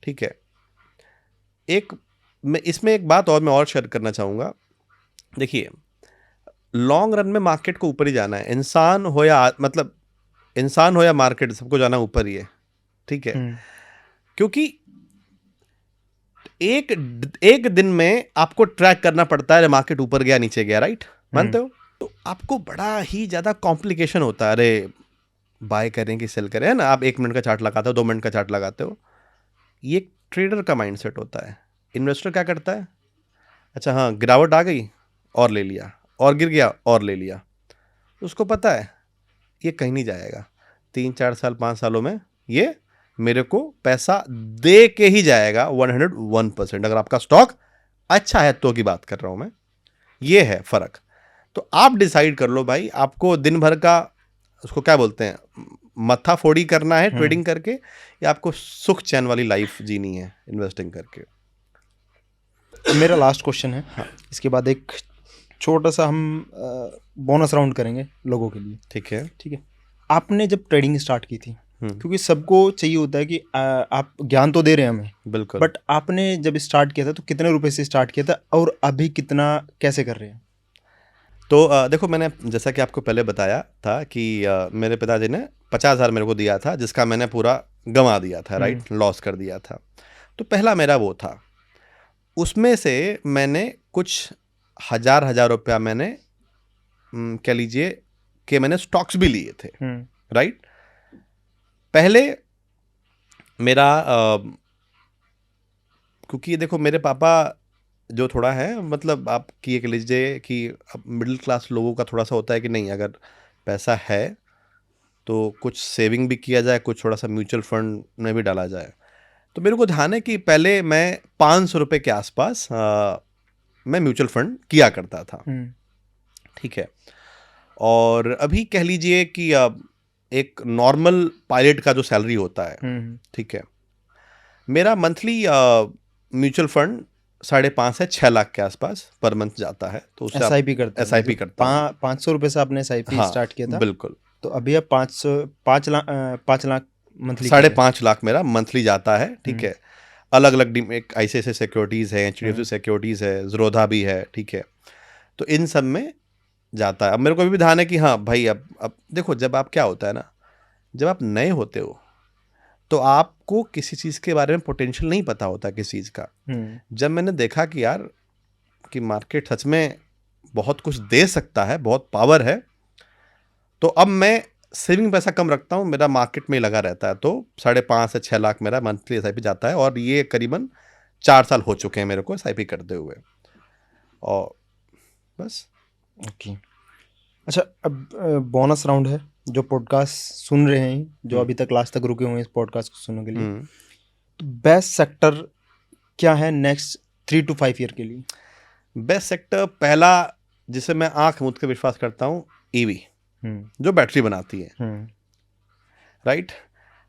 ठीक है। इसमें एक बात और मैं और शेयर करना चाहूंगा। देखिए, लॉन्ग रन में मार्केट को ऊपर ही जाना है। इंसान हो या मार्केट, सबको जाना ऊपर ही है, ठीक है। क्योंकि एक दिन में आपको ट्रैक करना पड़ता है, मार्केट ऊपर गया नीचे गया, राइट, मानते हो। तो आपको बड़ा ही ज्यादा कॉम्प्लिकेशन होता है, अरे बाय करें कि सेल करें, है ना। आप 1 मिनट का चार्ट लगाते हो, 2 मिनट का चार्ट लगाते हो, ये एक ट्रेडर का माइंडसेट होता है। इन्वेस्टर क्या करता है, अच्छा हाँ गिरावट आ गई और ले लिया, और गिर गया और ले लिया। उसको पता है ये कहीं नहीं जाएगा, 3-4 साल 5 सालों में ये मेरे को पैसा दे के ही जाएगा 101%। अगर आपका स्टॉक अच्छा है तो की बात कर रहा हूं मैं, ये है फर्क। तो आप डिसाइड कर लो भाई, आपको दिन भर का उसको क्या बोलते हैं, मत्था फोड़ी करना है ट्रेडिंग करके, या आपको सुख चैन वाली लाइफ जीनी है इन्वेस्टिंग करके। मेरा लास्ट क्वेश्चन है, हाँ। इसके बाद एक छोटा सा हम बोनस राउंड करेंगे लोगों के लिए। ठीक है। ठीक है, आपने जब ट्रेडिंग स्टार्ट की थी, हम्म, क्योंकि सबको चाहिए होता है कि आप ज्ञान तो दे रहे हैं हमें, बिल्कुल। बट आपने जब स्टार्ट किया था तो कितने रुपए से स्टार्ट किया था और अभी कितना कैसे कर रहे हैं? तो देखो, मैंने जैसा कि आपको पहले बताया था कि मेरे पिताजी ने 50,000 मेरे को दिया था, जिसका मैंने पूरा गंवा दिया था, राइट, लॉस कर दिया था। तो पहला मेरा वो था। उसमें से मैंने कुछ हजार रुपया मैंने कह लीजिए कि मैंने स्टॉक्स भी लिए थे, राइट। पहले मेरा क्योंकि देखो मेरे पापा जो थोड़ा है, मतलब आप ये कह लीजिए कि मिडिल क्लास लोगों का थोड़ा सा होता है कि नहीं, अगर पैसा है तो कुछ सेविंग भी किया जाए, कुछ थोड़ा सा म्यूचुअल फंड में भी डाला जाए। तो मेरे को ध्यान है कि पहले मैं 500 रुपये के आसपास मैं म्यूचुअल फंड किया करता था, ठीक है। और अभी कह लीजिए कि एक नॉर्मल पायलट का जो सैलरी होता है, ठीक है, मेरा मंथली म्यूचुअल फंड 5.5 से 6 लाख के आसपास पर मंथ जाता है। तो उससे SIP करते हैं? SIP करता हूँ। 500 रुपये से आपने SIP हाँ, स्टार्ट किया था? बिल्कुल। तो अभी आप 5 लाख 5 लाख मंथली 5.5 लाख मेरा मंथली जाता है, ठीक है। अलग अलग एक ICICI सिक्योरिटीज़ है, HDFC सिक्योरिटीज़ है, ज़रोधा भी है, ठीक है। तो इन सब में जाता है। अब मेरे को भी ध्यान है कि हाँ भाई, अब देखो, जब आप क्या होता है ना, जब आप नए होते हो तो आपको किसी चीज़ के बारे में पोटेंशियल नहीं पता होता किसी चीज़ का। जब मैंने देखा कि यार कि मार्केट सच में बहुत कुछ दे सकता है, बहुत पावर है, तो अब मैं सेविंग पैसा कम रखता हूँ, मेरा मार्केट में ही लगा रहता है। तो 5.5 से 6 लाख मेरा मंथली SIP जाता है, और ये करीबन 4 साल हो चुके हैं मेरे को SIP करते हुए, और बस। ओके। अच्छा, अब बोनस राउंड है, जो पॉडकास्ट सुन रहे हैं, जो अभी तक लास्ट तक रुके हुए हैं इस पॉडकास्ट को सुनने के लिए, तो बेस्ट सेक्टर क्या है नेक्स्ट 3 to 5 ईयर के लिए? बेस्ट सेक्टर पहला, जिसे मैं आंख मूंद के विश्वास करता हूँ, EV, जो बैटरी बनाती है, राइट।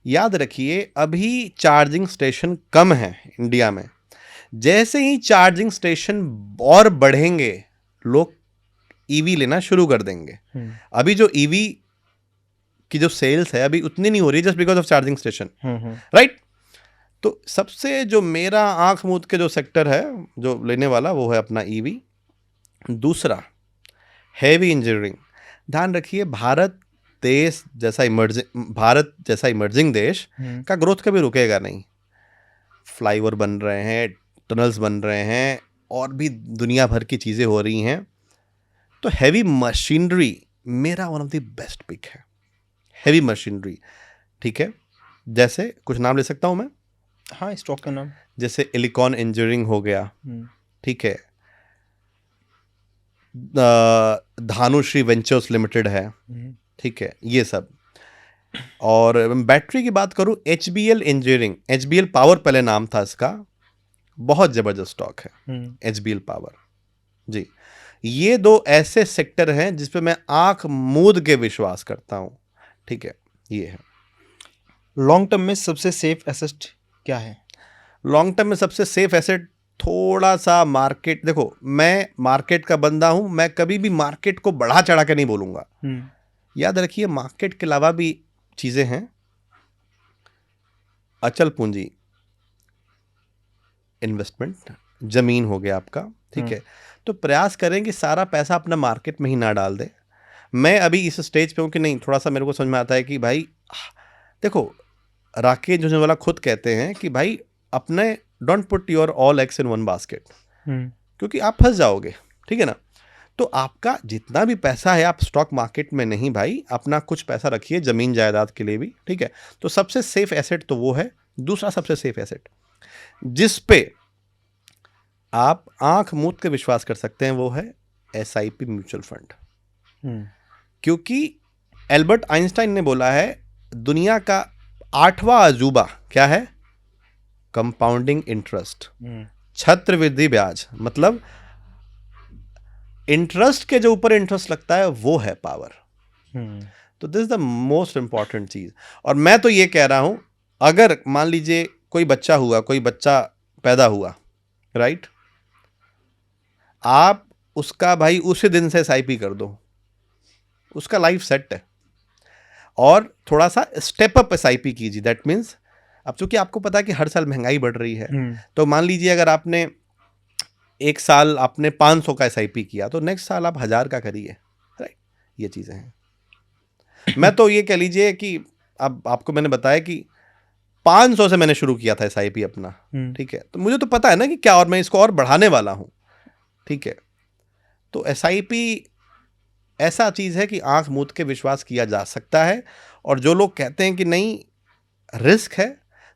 याद रखिए, अभी चार्जिंग स्टेशन कम है इंडिया में। जैसे ही चार्जिंग स्टेशन और बढ़ेंगे, लोग EV लेना शुरू कर देंगे। अभी जो EV की जो सेल्स है अभी उतनी नहीं हो रही, just because of charging station, right. तो सबसे जो मेरा आंख मूंद के जो सेक्टर है जो लेने वाला, वो है अपना EV। दूसरा, हैवी इंजीनियरिंग। ध्यान रखिए, भारत जैसा इमर्जिंग देश का ग्रोथ कभी रुकेगा नहीं। फ्लाईओवर बन रहे हैं, टनल्स बन रहे हैं, और भी दुनिया भर की चीज़ें हो रही हैं। तो हैवी मशीनरी मेरा one of the best pick है, हैवी मशीनरी, ठीक है। जैसे कुछ नाम ले सकता हूँ मैं? हाँ, स्टॉक का नाम। जैसे इलिकॉन इंजीनियरिंग हो गया, ठीक है। धानुश्री वेंचर्स लिमिटेड है, ठीक है, ये सब। और बैटरी की बात करूं, HBL इंजीनियरिंग, HBL पावर पहले नाम था इसका, बहुत जबरदस्त स्टॉक है HBL पावर जी। ये दो ऐसे सेक्टर हैं जिस पे मैं आंख मूंद के विश्वास करता हूं, ठीक है। ये है। लॉन्ग टर्म में सबसे सेफ एसेट क्या है? लॉन्ग टर्म में सबसे सेफ एसेट थोड़ा सा मार्केट, देखो मैं मार्केट का बंदा हूं, मैं कभी भी मार्केट को बढ़ा चढ़ा के नहीं बोलूंगा। याद रखिए, मार्केट के अलावा भी चीजें हैं। अचल पूंजी, इन्वेस्टमेंट, जमीन हो गया आपका, ठीक है। तो प्रयास करें कि सारा पैसा अपना मार्केट में ही ना डाल दें। मैं अभी इस स्टेज पे हूं कि नहीं, थोड़ा सा मेरे को समझ में आता है कि भाई देखो, राकेश झुनझुनवाला खुद कहते हैं कि भाई अपने don't put your all eggs in one basket, क्योंकि आप फंस जाओगे, ठीक है ना। तो आपका जितना भी पैसा है, आप स्टॉक मार्केट में नहीं भाई, अपना कुछ पैसा रखिए जमीन जायदाद के लिए भी, ठीक है। तो सबसे सेफ एसेट तो वो है। दूसरा सबसे सेफ एसेट जिस पे आप आंख मूंद के विश्वास कर सकते हैं, वो है SIP म्यूचुअल फंड। क्योंकि एल्बर्ट आइंस्टाइन ने बोला है, दुनिया का 8वां अजूबा क्या है? कंपाउंडिंग इंटरेस्ट, छत्रवृद्धि ब्याज। मतलब इंटरेस्ट के जो ऊपर इंटरेस्ट लगता है वो है पावर। तो this is the most important चीज। और मैं तो ये कह रहा हूं, अगर मान लीजिए कोई बच्चा पैदा हुआ, राइट, आप उसका भाई उसी दिन से SIP कर दो, उसका लाइफ सेट है। और थोड़ा सा स्टेप अप SIP कीजिए। दैट मीन्स अब चूंकि आपको पता है कि हर साल महंगाई बढ़ रही है, तो मान लीजिए अगर आपने एक साल आपने 500 का SIP किया, तो नेक्स्ट साल आप 1000 का करिए, राइट। ये चीज़ें हैं। मैं तो ये कह लीजिए कि अब आपको मैंने बताया कि 500 से मैंने शुरू किया था SIP अपना, ठीक है। तो मुझे तो पता है ना कि क्या, और मैं इसको और बढ़ाने वाला हूँ, ठीक है। तो SIP ऐसा चीज़ है कि आंख मूंद के विश्वास किया जा सकता है। और जो लोग कहते हैं कि नहीं रिस्क है,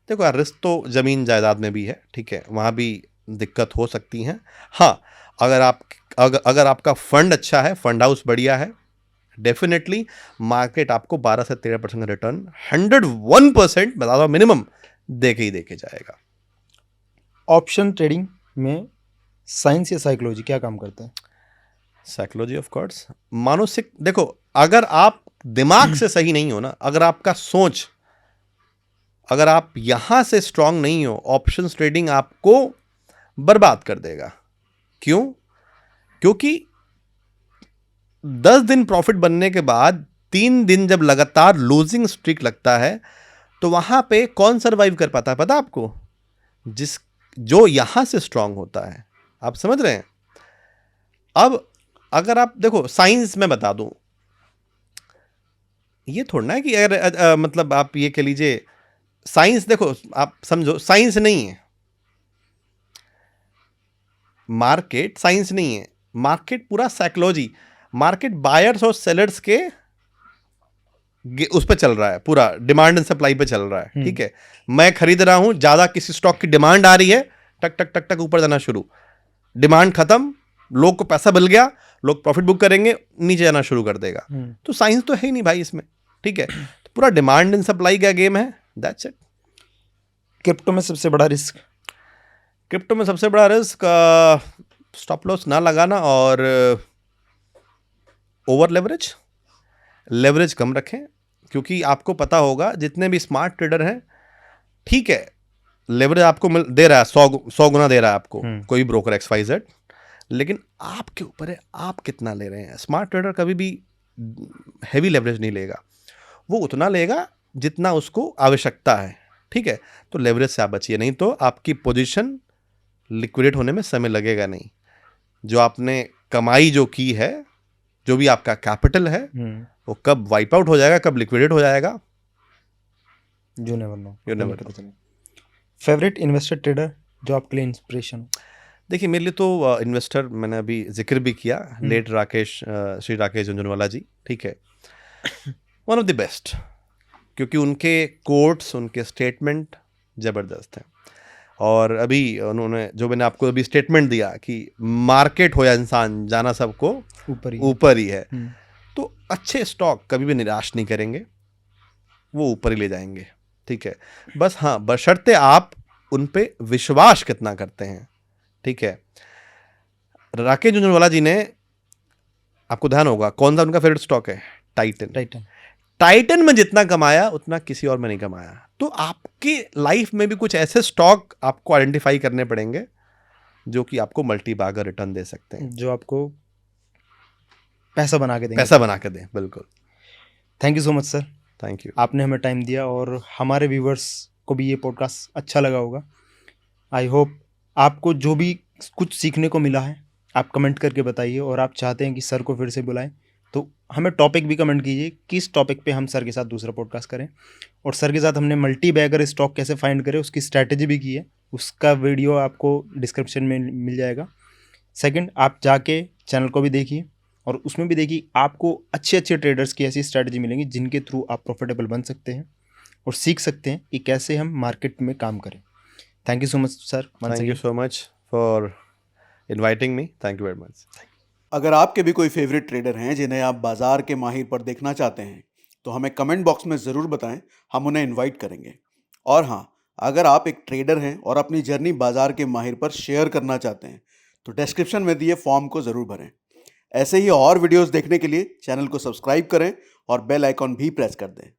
देखो यार, रिस्क तो ज़मीन जायदाद में भी है, ठीक है, वहाँ भी दिक्कत हो सकती हैं। हाँ, अगर आपका फंड अच्छा है, फंड हाउस बढ़िया है, डेफिनेटली मार्केट आपको 12 से 13% रिटर्न 101% बता दो मिनिमम देके ही जाएगा। ऑप्शन ट्रेडिंग में साइंस या साइकोलॉजी क्या काम करता है? साइकोलॉजी ऑफ कोर्स, मानसिक। देखो, अगर आप दिमाग से सही नहीं हो ना, अगर आपका सोच, अगर आप यहां से स्ट्रांग नहीं हो, ऑप्शन ट्रेडिंग आपको बर्बाद कर देगा। क्यों? क्योंकि 10 दिन प्रॉफिट बनने के बाद 3 दिन जब लगातार लूजिंग स्ट्रीक लगता है, तो वहां पे कौन सर्वाइव कर पाता है पता आपको? जो यहां से स्ट्रांग होता है। आप समझ रहे हैं? अब अगर आप देखो, साइंस में बता दूं, ये थोड़ा ना है कि अगर मतलब आप ये कह लीजिए साइंस, देखो आप समझो, साइंस नहीं है मार्केट, साइंस नहीं है मार्केट, पूरा साइकोलॉजी। मार्केट बायर्स और सेलर्स के उस पे चल रहा है, पूरा डिमांड एंड सप्लाई पे चल रहा है, ठीक है। मैं खरीद रहा हूं, ज्यादा किसी स्टॉक की डिमांड आ रही है, टक टक टक टक ऊपर जाना शुरू, डिमांड खत्म, लोग को पैसा मिल गया, लोग प्रॉफिट बुक करेंगे, नीचे जाना शुरू कर देगा। तो साइंस तो है ही नहीं भाई इसमें, ठीक है। तो पूरा डिमांड एंड सप्लाई का गेम है, दैट्स इट। क्रिप्टो में सबसे बड़ा रिस्क? क्रिप्टो में सबसे बड़ा रिस्क स्टॉप लॉस ना लगाना और ओवर लेवरेज कम रखें। क्योंकि आपको पता होगा जितने भी स्मार्ट ट्रेडर हैं, ठीक है, लेवरेज आपको दे रहा है, 100 गुना दे रहा है आपको कोई ब्रोकर XYZ, लेकिन आपके ऊपर है आप कितना ले रहे हैं। स्मार्ट ट्रेडर कभी भी हैवी लेवरेज नहीं लेगा, वो उतना लेगा जितना उसको आवश्यकता है, ठीक है। तो लेवरेज से आप बचिए, नहीं तो आपकी पोजीशन लिक्विडेट होने में समय लगेगा नहीं। जो आपने कमाई जो की है, जो भी आपका कैपिटल है, वो कब वाइप आउट हो जाएगा, कब लिक्विडेट हो जाएगा, you never know. Favourite investor trader जो आपके लिए इंस्पिरेशन? देखिए, मेरे लिए तो इन्वेस्टर, मैंने अभी जिक्र भी किया, लेट श्री राकेश झुनझुनवाला जी, ठीक है, वन ऑफ द बेस्ट। क्योंकि उनके कोट्स, उनके स्टेटमेंट ज़बरदस्त हैं। और अभी उन्होंने जो मैंने आपको अभी स्टेटमेंट दिया कि मार्केट हो या इंसान, जाना सबको ऊपर ही है। तो अच्छे स्टॉक कभी भी निराश नहीं करेंगे, वो ऊपर ही ले जाएंगे, ठीक है। बस हाँ, बशर्ते आप उन पे विश्वास कितना करते हैं, ठीक है। राकेश झुनझुनवाला जी ने, आपको ध्यान होगा कौन सा उनका फेवरेट स्टॉक है? टाइटन में जितना कमाया उतना किसी और में नहीं कमाया। तो आपकी लाइफ में भी कुछ ऐसे स्टॉक आपको आइडेंटिफाई करने पड़ेंगे जो कि आपको मल्टी बागर रिटर्न दे सकते हैं, जो आपको पैसा बना के दें। बिल्कुल। Thank you so much sir. Thank you, आपने हमें टाइम दिया और हमारे व्यूवर्स को भी ये पॉडकास्ट अच्छा लगा होगा। आई होप आपको जो भी कुछ सीखने को मिला है आप कमेंट करके बताइए, और आप चाहते हैं कि सर को फिर से बुलाएं तो हमें टॉपिक भी कमेंट कीजिए, किस टॉपिक पे हम सर के साथ दूसरा पॉडकास्ट करें। और सर के साथ हमने मल्टी बैगर स्टॉक कैसे फाइंड करें उसकी स्ट्रैटेजी भी की है, उसका वीडियो आपको डिस्क्रिप्शन में मिल जाएगा। सेकंड, आप जाके चैनल को भी देखिए और उसमें भी देखिए, आपको अच्छे ट्रेडर्स की ऐसी स्ट्रैटेजी मिलेंगी जिनके थ्रू आप प्रॉफिटेबल बन सकते हैं और सीख सकते हैं कि कैसे हम मार्केट में काम करें। Thank you so much sir. Thank you so much for inviting me. Thank you very much. अगर आपके भी कोई फेवरेट ट्रेडर हैं जिन्हें आप बाजार के माहिर पर देखना चाहते हैं तो हमें कमेंट बॉक्स में ज़रूर बताएं, हम उन्हें इनवाइट करेंगे। और हाँ, अगर आप एक ट्रेडर हैं और अपनी जर्नी बाजार के माहिर पर शेयर करना चाहते हैं तो डिस्क्रिप्शन में दिए फॉर्म को ज़रूर भरें। ऐसे ही और वीडियोस देखने के लिए चैनल को सब्सक्राइब करें और बेल आइकॉन भी प्रेस कर दें।